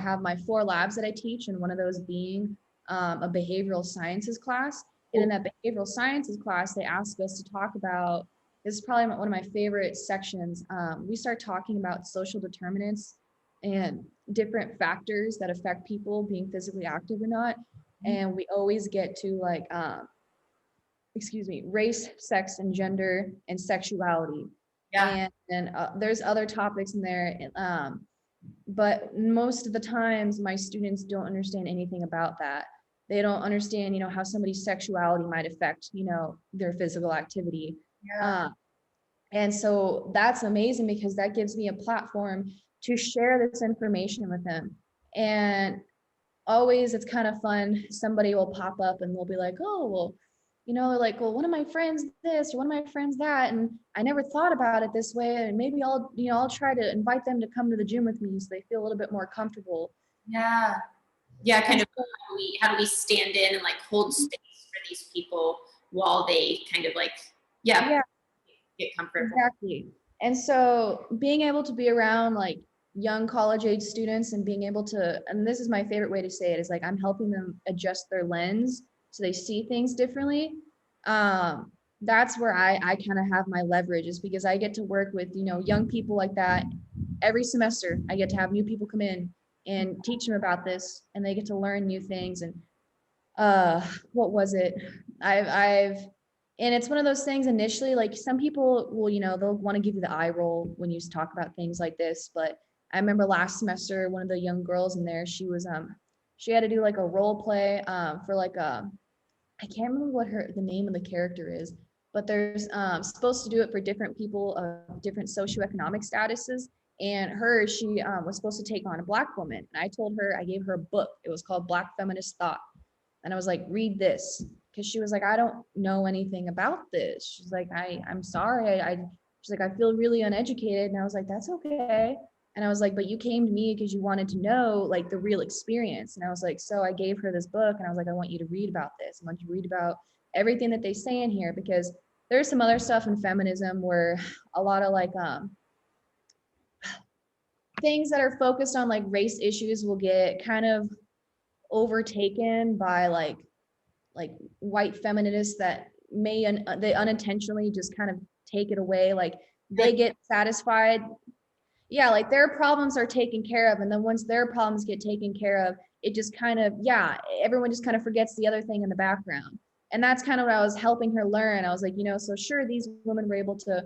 have my 4 labs that I teach, and one of those being a behavioral sciences class. And in that behavioral sciences class, they asked us to talk about, this is probably one of my favorite sections. We start talking about social determinants and different factors that affect people being physically active or not. And we always get to like, race, sex, and gender, and sexuality. Yeah. And there's other topics in there. But most of the times my students don't understand anything about that. They don't understand, how somebody's sexuality might affect, their physical activity. Yeah. And so that's amazing because that gives me a platform to share this information with them. And always it's kind of fun. Somebody will pop up and they'll be like, oh, well, they're like, well, one of my friends this or one of my friends that, and I never thought about it this way. And maybe I'll try to invite them to come to the gym with me so they feel a little bit more comfortable. Yeah. Yeah. Kind of how do we stand in and like hold space for these people while they kind of like, get comfortable. Exactly. And so being able to be around like young college age students and being able to, and this is my favorite way to say it, is like I'm helping them adjust their lens so they see things differently. That's where I kind of have my leverage, is because I get to work with, young people like that. Every semester I get to have new people come in and teach them about this, and they get to learn new things. And what was it? I've and it's one of those things initially, like some people will, they'll want to give you the eye roll when you talk about things like this. But I remember last semester, one of the young girls in there, she had to do like a role play for like I can't remember what the name of the character is, but there's supposed to do it for different people of different socioeconomic statuses. And she was supposed to take on a Black woman. And I gave her a book. It was called Black Feminist Thought. And I was like, read this. Because she was like, I don't know anything about this. She's like, I'm sorry. She's like, I feel really uneducated. And I was like, that's okay. And I was like, but you came to me because you wanted to know like the real experience. And I was like, so I gave her this book and I was like, I want you to read about this. I want you to read about everything that they say in here, because there's some other stuff in feminism where a lot of like things that are focused on like race issues will get kind of overtaken by like white feminists that they unintentionally just kind of take it away. Like they get satisfied. Yeah, like their problems are taken care of. And then once their problems get taken care of, it just kind of, everyone just kind of forgets the other thing in the background. And that's kind of what I was helping her learn. I was like, so sure, these women were able to,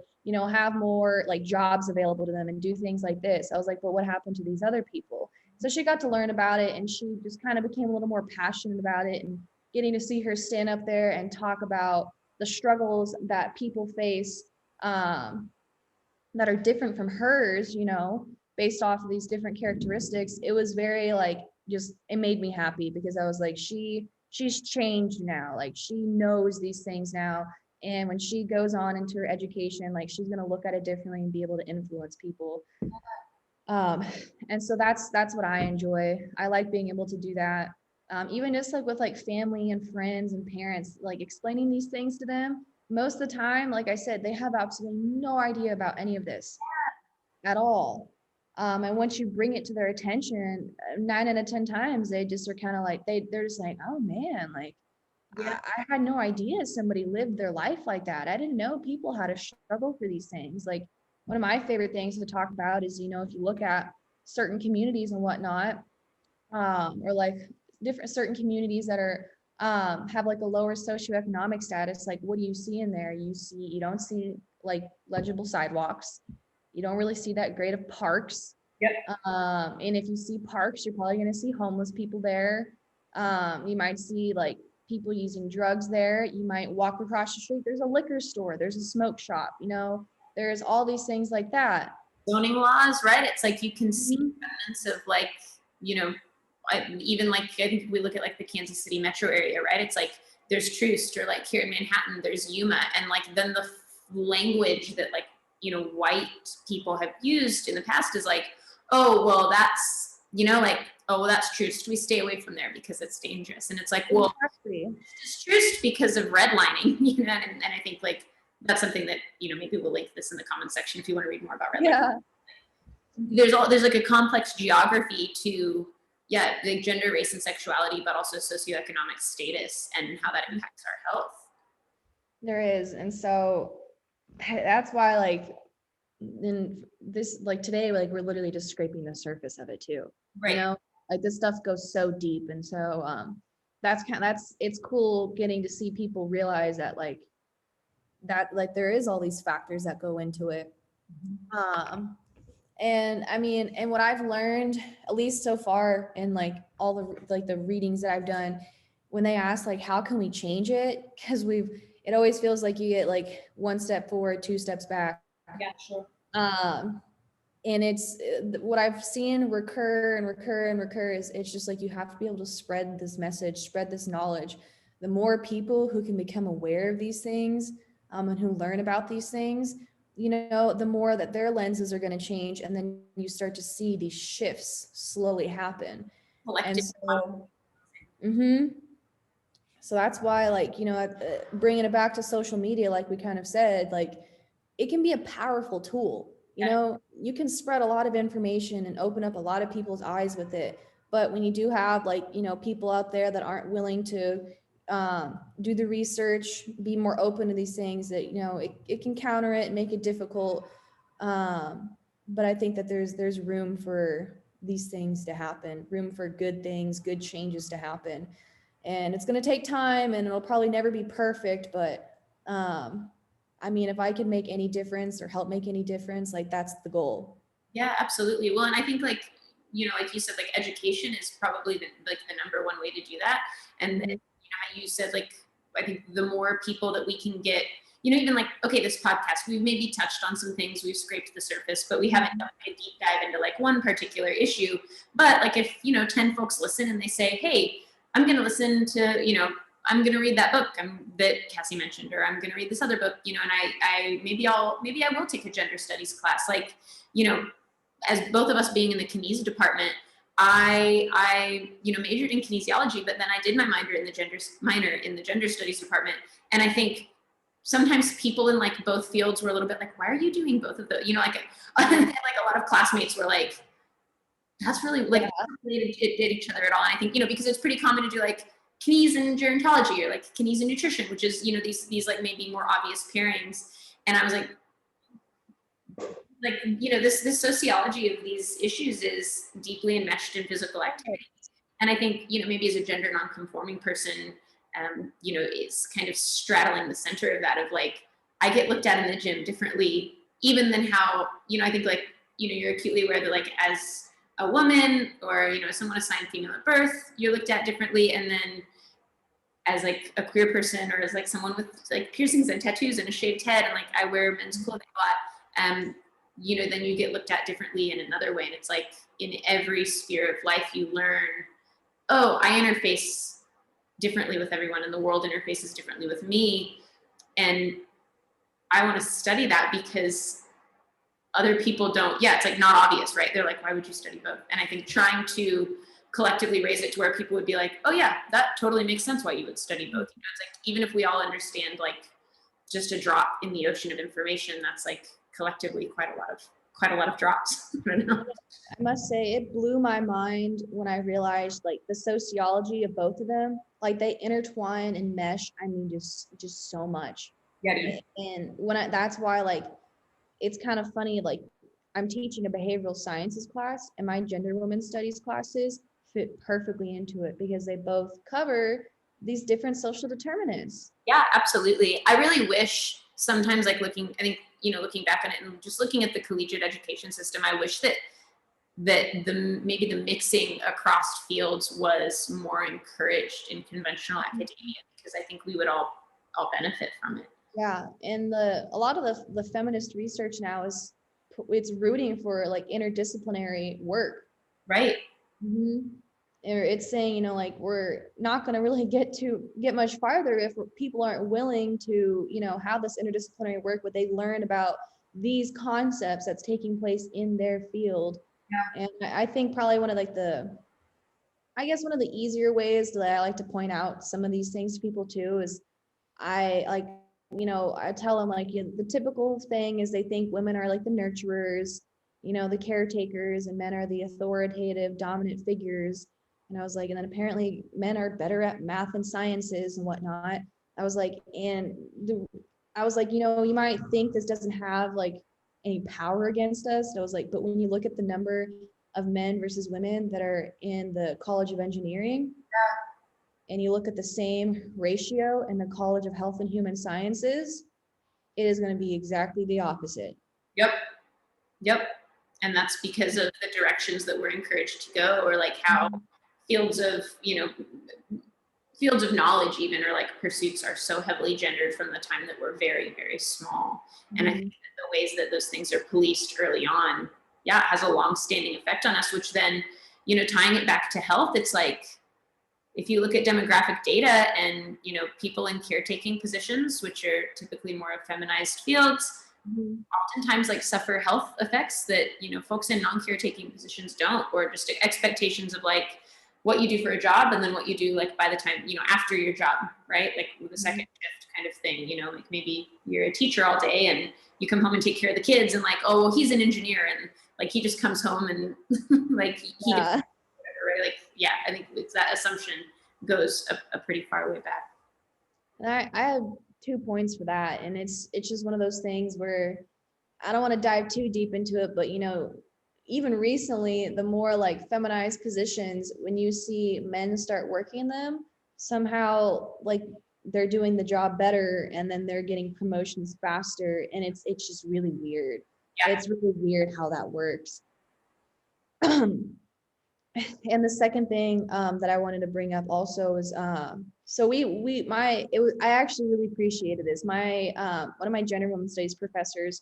have more like jobs available to them and do things like this. I was like, but what happened to these other people? So she got to learn about it, and she just kind of became a little more passionate about it. And getting to see her stand up there and talk about the struggles that people face that are different from hers, based off of these different characteristics, it was very like, it made me happy, because I was like, she's changed now. Like she knows these things now. And when she goes on into her education, like she's going to look at it differently and be able to influence people. And so that's what I enjoy. I like being able to do that. Even just like with like family and friends and parents, like explaining these things to them. Most of the time, like I said, they have absolutely no idea about any of this at all. And once you bring it to their attention, 9 out of 10 times, they just are kind of like, they're just like, oh man, like I had no idea somebody lived their life like that. I didn't know people had to struggle for these things. Like one of my favorite things to talk about is, if you look at certain communities and whatnot, or like certain communities that are have like a lower socioeconomic status, like what do you see in there? You don't see like legible sidewalks. You don't really see that great of parks. Yep. And if you see parks, you're probably going to see homeless people there. You might see like people using drugs there. You might walk across the street. There's a liquor store. There's a smoke shop. There's all these things like that. Zoning laws, right? It's like you can see evidence of like, even like I think we look at like the Kansas City metro area, right? It's like there's Troost, or like here in Manhattan, there's Yuma, and like then the language that like white people have used in the past is like, oh well, that's like, oh well, that's Troost. We stay away from there because it's dangerous. And it's like, well, exactly. It's Troost because of redlining, and I think like that's something that maybe we'll link this in the comments section if you want to read more about redlining. Yeah. There's like a complex geography to yeah, like gender, race, and sexuality, but also socioeconomic status and how that impacts our health. There is. And so that's why like in this, like today, like we're literally just scraping the surface of it too. Right. Like this stuff goes so deep. And so it's cool getting to see people realize that like there is all these factors that go into it. And I mean, and what I've learned, at least so far in like all the readings that I've done, when they ask like, how can we change it? Because it always feels like you get like one step forward, two steps back. Yeah, sure. And it's what I've seen recur and recur and recur is it's just like you have to be able to spread this message, spread this knowledge. The more people who can become aware of these things and who learn about these things, the more that their lenses are going to change, and then you start to see these shifts slowly happen. Collective. So that's why, like, bringing it back to social media, like we kind of said, like it can be a powerful tool. You can spread a lot of information and open up a lot of people's eyes with it. But when you do have like, people out there that aren't willing to do the research, be more open to these things, that, it can counter it and make it difficult. But I think that there's room for these things to happen, room for good things, good changes to happen. And it's going to take time and it'll probably never be perfect, but I mean, if I can make any difference or help make any difference, like that's the goal. Yeah, absolutely. Well, and I think like, like you said, like education is probably the number one way to do that. And then, how you said, like, I think the more people that we can get, even like, okay, this podcast, we've maybe touched on some things, we've scraped the surface, but we haven't done a deep dive into like one particular issue. But like if, 10 folks listen and they say, hey, I'm going to listen to, I'm going to read that book that Cassy mentioned, or I'm going to read this other book, and maybe I will take a gender studies class. Like, as both of us being in the kinesiology department, I majored in kinesiology, but then I did my minor in the gender studies department. And I think sometimes people in like both fields were a little bit like, why are you doing both of those? Like like a lot of classmates were like, that's really like related to each other at all. And I think, because it's pretty common to do like kines and gerontology, or like kines and nutrition, which is, these like maybe more obvious pairings. And I was like, this sociology of these issues is deeply enmeshed in physical activity. And I think, maybe as a gender nonconforming person, is kind of straddling the center of that, of like, I get looked at in the gym differently, even than how, I think like, you're acutely aware that like as a woman or, someone assigned female at birth, you're looked at differently. And then as like a queer person, or as like someone with like piercings and tattoos and a shaved head, and like I wear men's clothing a lot, then you get looked at differently in another way. And it's like in every sphere of life, you learn, oh, I interface differently with everyone, and the world interfaces differently with me. And I want to study that because other people don't. Yeah, it's like not obvious, right? They're like, why would you study both? And I think trying to collectively raise it to where people would be like, oh yeah, that totally makes sense why you would study both. It's like, even if we all understand like just a drop in the ocean of information, that's like collectively quite a lot of drops. I must say it blew my mind when I realized like the sociology of both of them, like they intertwine and mesh. I mean, just so much. Yeah, dude. And that's why like it's kind of funny, like I'm teaching a behavioral sciences class, and my gender women's studies classes fit perfectly into it because they both cover these different social determinants. Yeah, absolutely. I really wish sometimes, like looking back on it and just looking at the collegiate education system, I wish that maybe the mixing across fields was more encouraged in conventional academia, because I think we would all benefit from it. Yeah, and a lot of the feminist research now it's rooting for like interdisciplinary work. Right. Or it's saying, like we're not going to really get much farther if people aren't willing to, have this interdisciplinary work where they learn about these concepts that's taking place in their field. Yeah. And I think probably one of the easier ways that I like to point out some of these things to people too is I tell them like, the typical thing is they think women are like the nurturers, the caretakers, and men are the authoritative, dominant figures. And I was like, and then apparently men are better at math and sciences and whatnot. I was like, I was like, you might think this doesn't have like any power against us. And I was like, but when you look at the number of men versus women that are in the College of Engineering, and you look at the same ratio in the College of Health and Human Sciences, it is going to be exactly the opposite. Yep. Yep. And that's because of the directions that we're encouraged to go, or like how fields of, fields of knowledge even, or like pursuits are so heavily gendered from the time that we're very, very small. And I think that the ways that those things are policed early on, yeah, it has a long-standing effect on us, which then, tying it back to health, it's like, if you look at demographic data and, people in caretaking positions, which are typically more feminized fields, oftentimes like suffer health effects that, folks in non-caretaking positions don't, or just expectations of like what you do for a job and then what you do like by the time, after your job, right? Like with a second shift kind of thing, like maybe you're a teacher all day and you come home and take care of the kids and like, oh, well, he's an engineer and like he just comes home and like he does whatever, right? Like, yeah, I think it's that assumption goes a pretty far way back. And I have 2 points for that. And it's just one of those things where I don't want to dive too deep into it, but even recently, the more like feminized positions, when you see men start working them, somehow like they're doing the job better and then they're getting promotions faster. And it's just really weird. Yeah. It's really weird how that works. And the second thing that I wanted to bring up also is so I actually really appreciated this. My one of my gender and women's studies professors,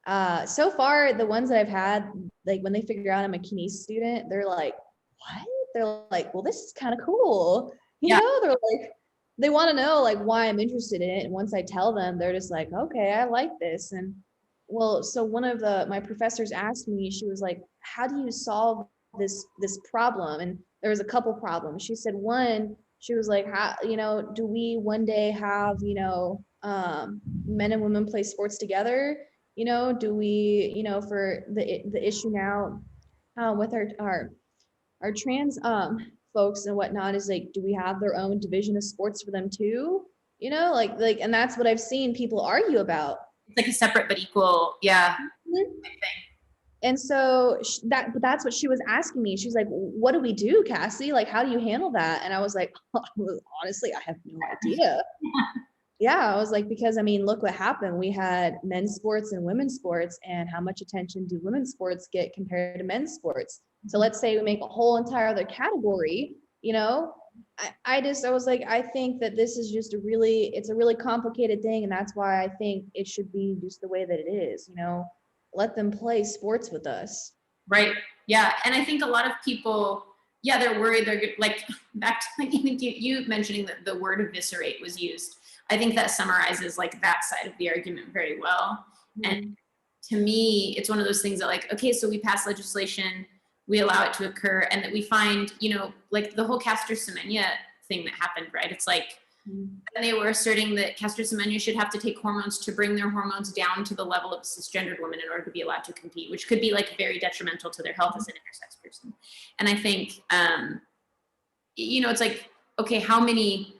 so far the ones that I've had, like when they figure out I'm a kines student, they're like, what? They're like, well, this is kind of cool. They're like, they want to know like why I'm interested in it. And once I tell them, they're just like, okay, I like this. And well, so one of my professors asked me, she was like, how do you solve this problem? And there was a couple problems. She said one, she was like, how, do we one day have, men and women play sports together? Do we, for the issue now with our trans folks and whatnot is like, do we have their own division of sports for them too? Like, and that's what I've seen people argue about. It's like a separate but equal, yeah. And so that's what she was asking me. She's like, what do we do, Cassy? Like, how do you handle that? And I was like, honestly, I have no idea. Yeah, I was like, because I mean, look what happened. We had men's sports and women's sports, and how much attention do women's sports get compared to men's sports? So let's say we make a whole entire other category, I was like, I think that this is just it's a really complicated thing. And that's why I think it should be just the way that it is, let them play sports with us. Right. Yeah. And I think a lot of people, yeah, they're worried. They're like, back to like, you mentioning that the word eviscerate was used. I think that summarizes like that side of the argument very well. And to me, it's one of those things that like, okay, so we pass legislation, we allow it to occur, and that we find, like the whole Caster Semenya thing that happened, right? It's like, and they were asserting that Caster Semenya should have to take hormones to bring their hormones down to the level of a cisgendered woman in order to be allowed to compete, which could be like very detrimental to their health as an intersex person. And I think, it's like, okay, how many,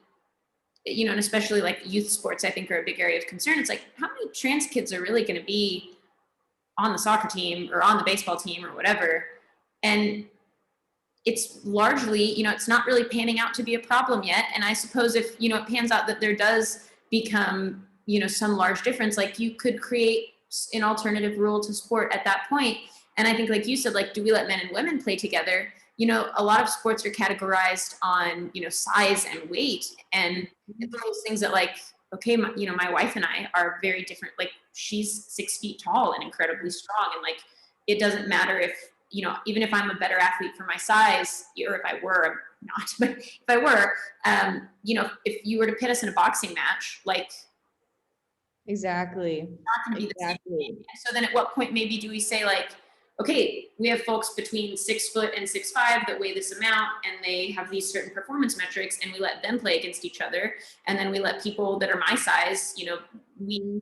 and especially like youth sports, I think are a big area of concern. It's like, how many trans kids are really going to be on the soccer team or on the baseball team or whatever? And it's largely, it's not really panning out to be a problem yet. And I suppose if, it pans out that there does become, some large difference, like you could create an alternative rule to sport at that point. And I think, like you said, like, do we let men and women play together? A lot of sports are categorized on, size and weight. And it's one of those things that like, okay, my wife and I are very different. Like she's 6 feet tall and incredibly strong. And like, it doesn't matter if, even if I'm a better athlete for my size, or if I were, I'm not, but if I were, if you were to pit us in a boxing match, like. Exactly. Not going to be the same thing. And so then at what point maybe do we say like, okay, we have folks between 6 foot and 6'5" that weigh this amount and they have these certain performance metrics and we let them play against each other. And then we let people that are my size, we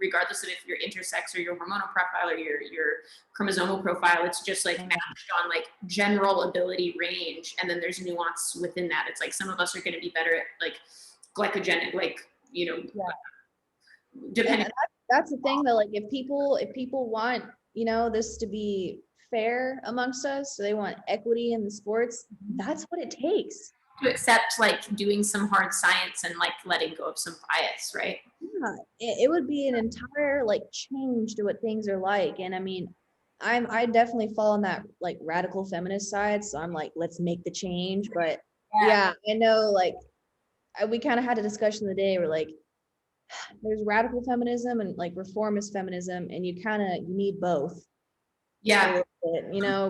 regardless of if you're intersex or your hormonal profile or your chromosomal profile, it's just like matched on like general ability range, and then there's nuance within that. It's like some of us are going to be better at like glycogenic, like depending. Yeah, that's the thing though. Like if people want this to be fair amongst us, so they want equity in the sports, that's what it takes. To accept like doing some hard science and like letting go of some bias, right? Yeah, it would be an entire like change to what things are like. And I mean, I definitely fall on that like radical feminist side. So I'm like, let's make the change. But yeah, I know like we kind of had a discussion the day where like there's radical feminism and like reformist feminism, and you need both. Yeah.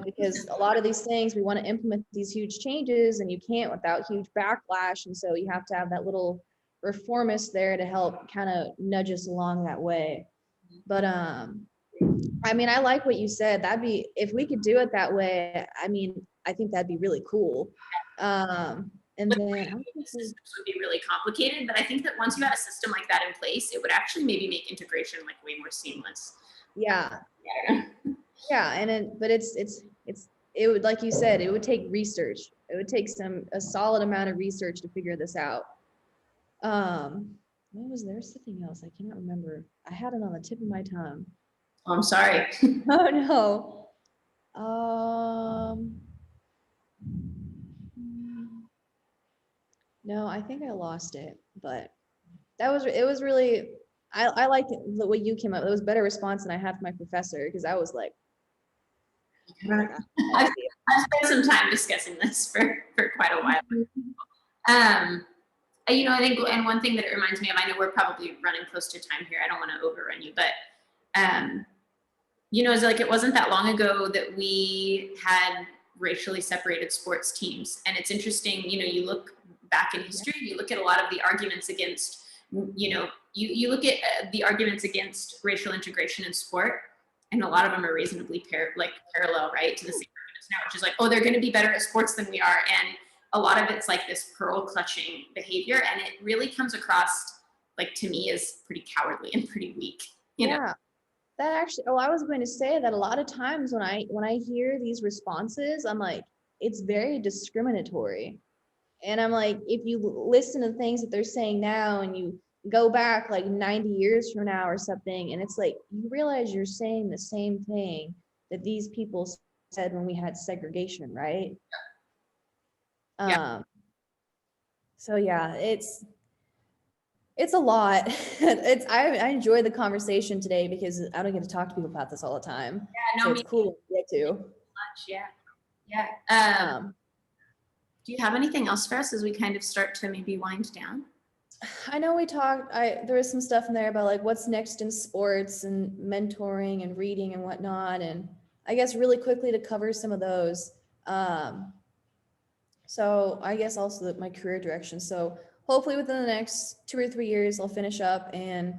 Because a lot of these things we want to implement these huge changes and you can't without huge backlash. And so you have to have that little reformist there to help kind of nudge us along that way. But I mean, I like what you said. That'd be, if we could do it that way, I mean, I think that'd be really cool. And then systems would be really complicated, but I think that once you had a system like that in place, it would actually maybe make integration like way more seamless. Yeah. But it would, like you said, it would take research. It would take a solid amount of research to figure this out. What was there? Something else I cannot remember. I had it on the tip of my tongue. Oh, I'm sorry. Oh no. No, I think I lost it, but it was really, I liked what you came up. It was a better response than I had from my professor, because I was like, I've spent some time discussing this for quite a while. I think, and one thing that it reminds me of, I know we're probably running close to time here. I don't want to overrun you, but it's like it wasn't that long ago that we had racially separated sports teams, and it's interesting. You look back in history, you look at a lot of the arguments against, you look at the arguments against racial integration in sport, and a lot of them are reasonably parallel, right, to the same arguments now, which is like, oh, they're going to be better at sports than we are, and a lot of it's like this pearl clutching behavior, and it really comes across, like, to me, as pretty cowardly and pretty weak. Yeah. That actually, I was going to say that a lot of times when I hear these responses, I'm like, it's very discriminatory. And I'm like, if you listen to things that they're saying now and you go back like 90 years from now or something, and it's like, you realize you're saying the same thing that these people said when we had segregation, right? Yeah. So yeah, it's a lot. I enjoy the conversation today because I don't get to talk to people about this all the time. Yeah, no, so it's cool to get to. Yeah. Do you have anything else for us as we kind of start to maybe wind down? I know we talked, there was some stuff in there about like what's next in sports and mentoring and reading and whatnot. And I guess really quickly to cover some of those. So I guess also my career direction. So hopefully within the next 2 or 3 years, I'll finish up. And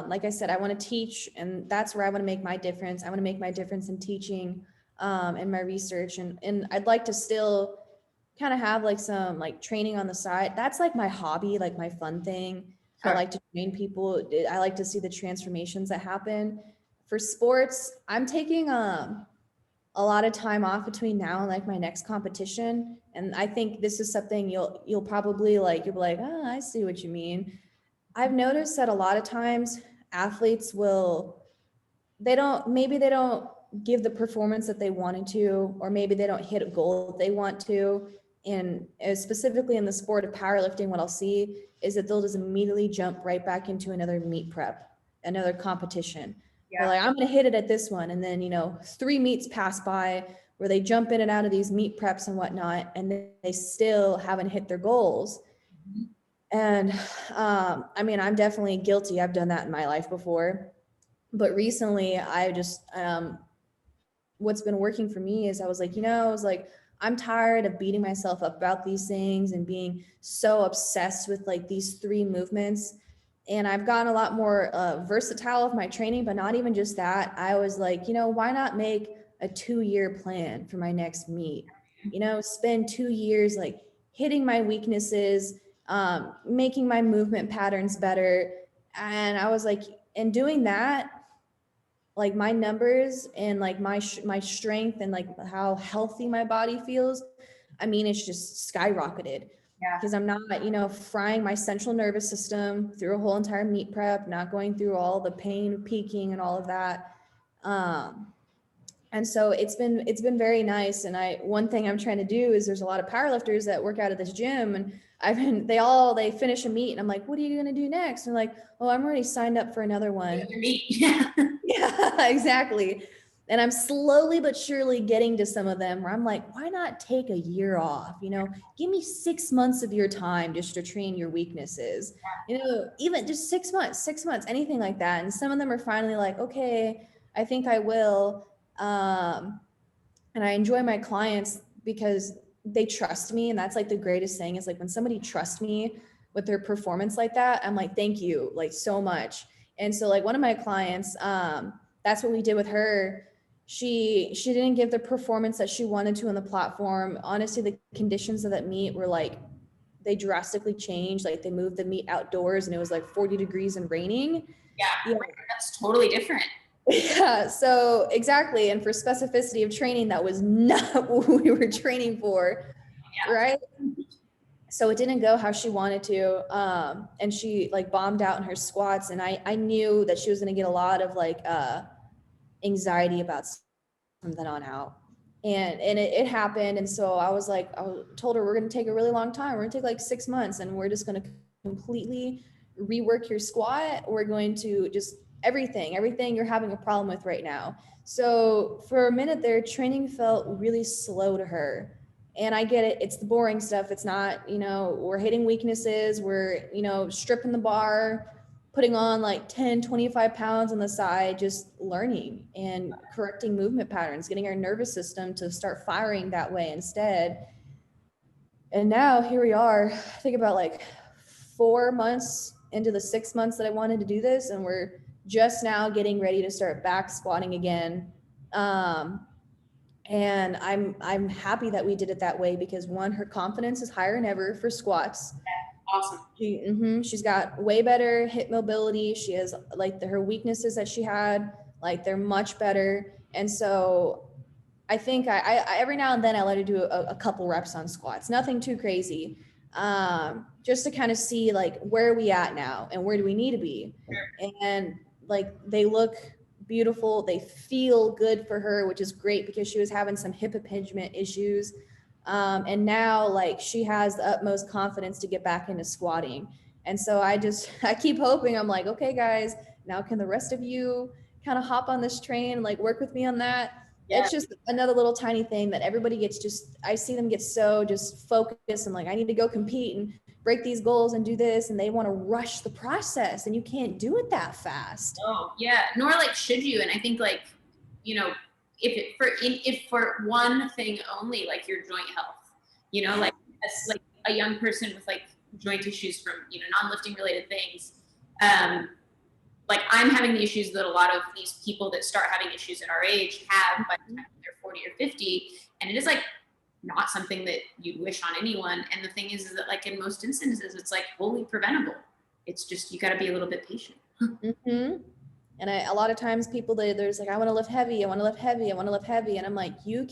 like I said, I want to teach, and that's where I want to make my difference. I want to make my difference in teaching and my research. And I'd like to still kind of have like some like training on the side. That's like my hobby, like my fun thing. Sure. I like to train people. I like to see the transformations that happen. For sports, I'm taking a lot of time off between now and like my next competition. And I think this is something you'll probably like, you'll be like, oh, I see what you mean. I've noticed that a lot of times athletes they don't give the performance that they wanted to, or maybe they don't hit a goal that they want to. And specifically in the sport of powerlifting, what I'll see is that they'll just immediately jump right back into another meet prep, another competition. Yeah. They're like, I'm going to hit it at this one. And then, 3 meets pass by where they jump in and out of these meet preps and whatnot, and they still haven't hit their goals. Mm-hmm. And I mean, I'm definitely guilty. I've done that in my life before. But recently I just, what's been working for me is I was like, I'm tired of beating myself up about these things and being so obsessed with like these 3 movements. And I've gotten a lot more versatile with my training, but not even just that. I was like, why not make a 2-year plan for my next meet? Spend 2 years like hitting my weaknesses, making my movement patterns better, And I was like, in doing that, like my numbers and like my strength and like how healthy my body feels, I mean, it's just skyrocketed. Yeah. Because I'm not, you know, frying my central nervous system through a whole entire meet prep, not going through all the pain of peaking and all of that. And so it's been very nice. And one thing I'm trying to do is, there's a lot of powerlifters that work out at this gym, and they finish a meet and I'm like, what are you going to do next? And they're like, oh, I'm already signed up for another one. Yeah. Yeah, exactly. And I'm slowly but surely getting to some of them where I'm like, why not take a year off? You know, give me 6 months of your time just to train your weaknesses. You know, even just 6 months, anything like that. And some of them are finally like, okay, I think I will. And I enjoy my clients because they trust me. And that's like the greatest thing, is like when somebody trusts me with their performance like that, I'm like, thank you, like so much. And so like one of my clients, that's what we did with her. She didn't give the performance that she wanted to on the platform. Honestly, the conditions of that meet were like, they drastically changed. Like they moved the meet outdoors and it was like 40 degrees and raining. Yeah, that's totally different. Yeah, so exactly. And for specificity of training, that was not what we were training for, Yeah. right? So it didn't go how she wanted to. And she like bombed out in her squats. And I knew that she was going to get a lot of like anxiety about from then on out. And it happened. And so I was like, told her, we're going to take a really long time. We're going to take like 6 months, and we're just going to completely rework your squat. We're going to just everything you're having a problem with right now. So for a minute there, training felt really slow to her. And I get it. It's the boring stuff. It's not, you know, we're hitting weaknesses. We're, you know, stripping the bar, putting on like 10, 25 pounds on the side, just learning and correcting movement patterns, getting our nervous system to start firing that way instead. And now here we are, think about like 4 months into the 6 months that I wanted to do this. And we're just now getting ready to start back squatting again. And I'm happy that we did it that way, because one, her confidence is higher than ever for squats. Awesome. She's got way better hip mobility. She has like her weaknesses that she had, like they're much better. And so I think I every now and then I let her do a couple reps on squats, nothing too crazy, just to kind of see like where are we at now and where do we need to be. And like they look beautiful, they feel good for her, which is great, because she was having some hip impingement issues. And now like she has the utmost confidence to get back into squatting. And so I keep hoping, I'm like, okay, guys, now can the rest of you kind of hop on this train, like work with me on that? Yeah. It's just another little tiny thing that everybody gets I see them get so just focused and like, I need to go compete and break these goals and do this. And they want to rush the process, and you can't do it that fast. Oh yeah. Nor like should you. And I think like, you know, if for one thing only, like your joint health, you know, like as like a young person with like joint issues from, you know, non-lifting related things, like I'm having the issues that a lot of these people that start having issues at our age have by the time they're 40 or 50. And it is like not something that you'd wish on anyone. And the thing is that like in most instances, it's like wholly preventable. It's just, you got to be a little bit patient. Mm-hmm. And a lot of times people, there's like, I want to lift heavy. I want to lift heavy. I want to lift heavy. And I'm like, you'd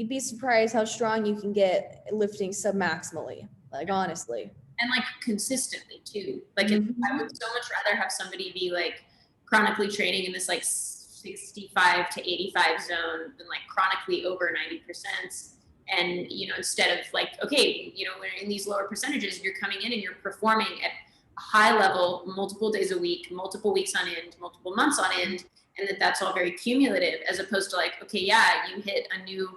be surprised how strong you can get lifting submaximally, like honestly. And like consistently too. Like I would so much rather have somebody be like chronically training in this like 65 to 85 zone than like chronically over 90%. And, you know, instead of like, okay, you know, when in these lower percentages, you're coming in and you're performing at a high level, multiple days a week, multiple weeks on end, multiple months on end, and that's all very cumulative, as opposed to like, okay, yeah, you hit a new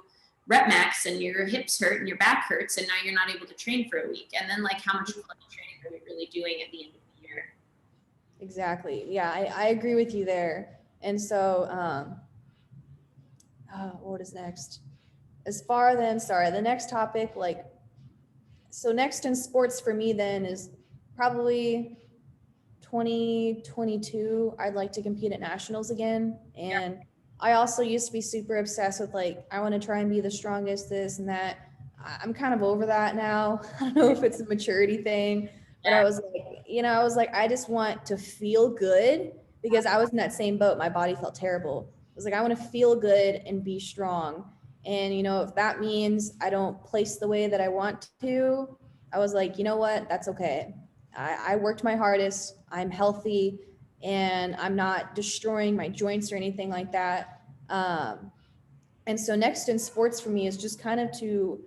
rep max and your hips hurt and your back hurts and now you're not able to train for a week. And then like how much training are we really doing at the end of the year? Exactly. Yeah, I agree with you there. And so what is next? The next topic, like, so next in sports for me then is probably 2022. I'd like to compete at nationals again. And yeah. I also used to be super obsessed with like, I want to try and be the strongest, this and that. I'm kind of over that now. I don't know if it's a maturity thing, But I was like, I was like, I just want to feel good because I was in that same boat. My body felt terrible. I was like, I want to feel good and be strong. And, if that means I don't place the way that I want to, I was like, you know what? That's okay. I worked my hardest. I'm healthy and I'm not destroying my joints or anything like that. And so next in sports for me is just kind of to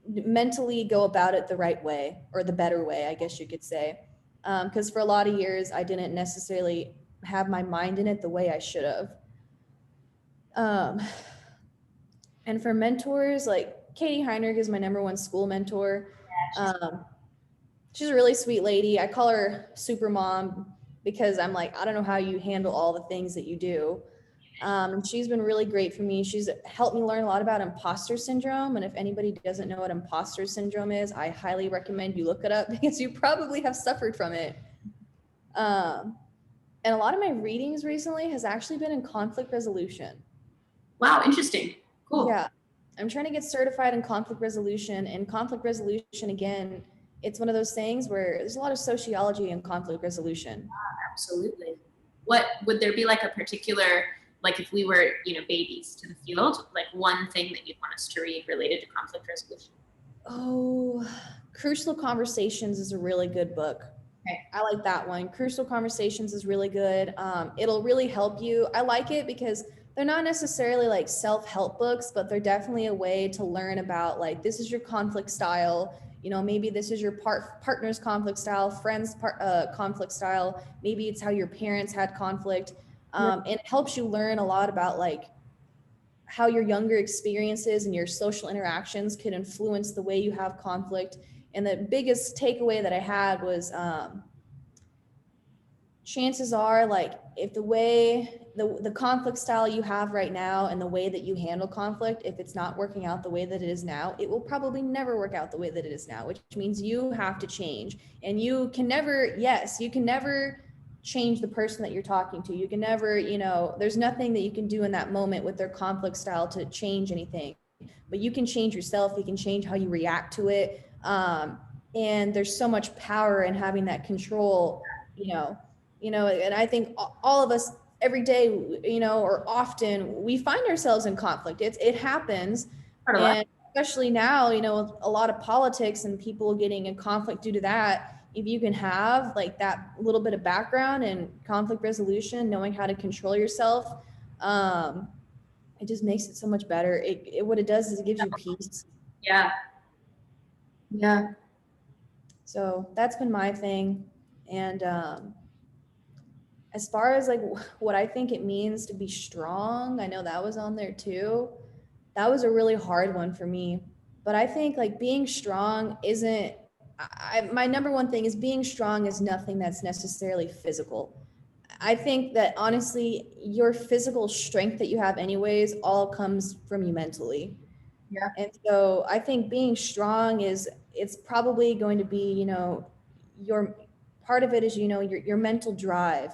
mentally go about it the right way, or the better way, I guess you could say. Because for a lot of years, I didn't necessarily have my mind in it the way I should have. And for mentors, like Katie Heinrich is my number one school mentor. She's a really sweet lady. I call her super mom because I'm like, I don't know how you handle all the things that you do. And she's been really great for me. She's helped me learn a lot about imposter syndrome. And if anybody doesn't know what imposter syndrome is, I highly recommend you look it up because you probably have suffered from it. And a lot of my readings recently has actually been in conflict resolution. Wow, interesting. Cool. Yeah. I'm trying to get certified in conflict resolution. And conflict resolution, again, it's one of those things where there's a lot of sociology in conflict resolution. Absolutely. What would there be like a particular, like if we were, babies to the field, like one thing that you'd want us to read related to conflict resolution? Oh, Crucial Conversations is a really good book. Okay. I like that one. Crucial Conversations is really good. It'll really help you. I like it because they're not necessarily like self-help books, but they're definitely a way to learn about like, this is your conflict style. Maybe this is your partner's conflict style, friend's conflict style. Maybe it's how your parents had conflict. And it helps you learn a lot about like how your younger experiences and your social interactions can influence the way you have conflict. And the biggest takeaway that I had was chances are, like, if the conflict style you have right now and the way that you handle conflict, if it's not working out the way that it is now, it will probably never work out the way that it is now, which means you have to change. And you can never change the person that you're talking to. You can never, there's nothing that you can do in that moment with their conflict style to change anything, but you can change yourself. You can change how you react to it. And there's so much power in having that control, and I think all of us every day, or often, we find ourselves in conflict. It happens. And especially now, with a lot of politics and people getting in conflict due to that, if you can have like that little bit of background in conflict resolution, knowing how to control yourself, it just makes it so much better. What it does is it gives you peace. Yeah. So that's been my thing. And as far as like what I think it means to be strong, I know that was on there too. That was a really hard one for me. But I think like being strong isn't, my number one thing is being strong is nothing that's necessarily physical. I think that honestly, your physical strength that you have anyways, all comes from you mentally. Yeah. And so I think being strong it's probably going to be, your part of it is, your mental drive.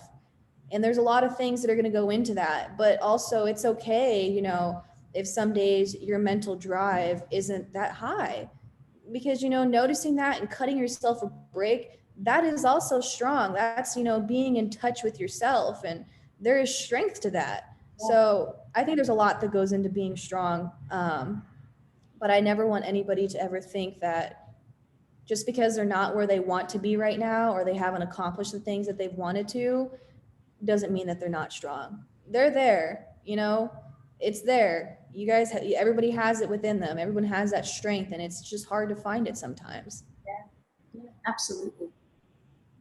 And there's a lot of things that are going to go into that, but also it's okay, if some days your mental drive isn't that high, because, noticing that and cutting yourself a break, that is also strong. That's, being in touch with yourself, and there is strength to that. So I think there's a lot that goes into being strong. But I never want anybody to ever think that just because they're not where they want to be right now, or they haven't accomplished the things that they've wanted to, doesn't mean that they're not strong. They're there, it's there. You guys, everybody has it within them. Everyone has that strength, and it's just hard to find it sometimes. Yeah, absolutely.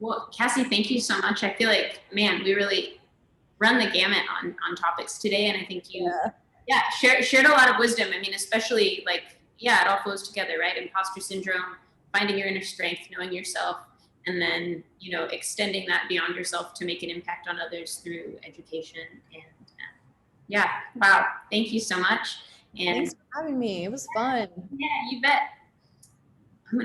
Well, Cassy, thank you so much. I feel like, man, we really run the gamut on topics today. And I think you, shared a lot of wisdom. I mean, especially like, it all flows together, right? Imposter syndrome, finding your inner strength, knowing yourself, and then, extending that beyond yourself to make an impact on others through education. And wow, thank you so much. And thanks for having me. It was fun. Yeah, you bet.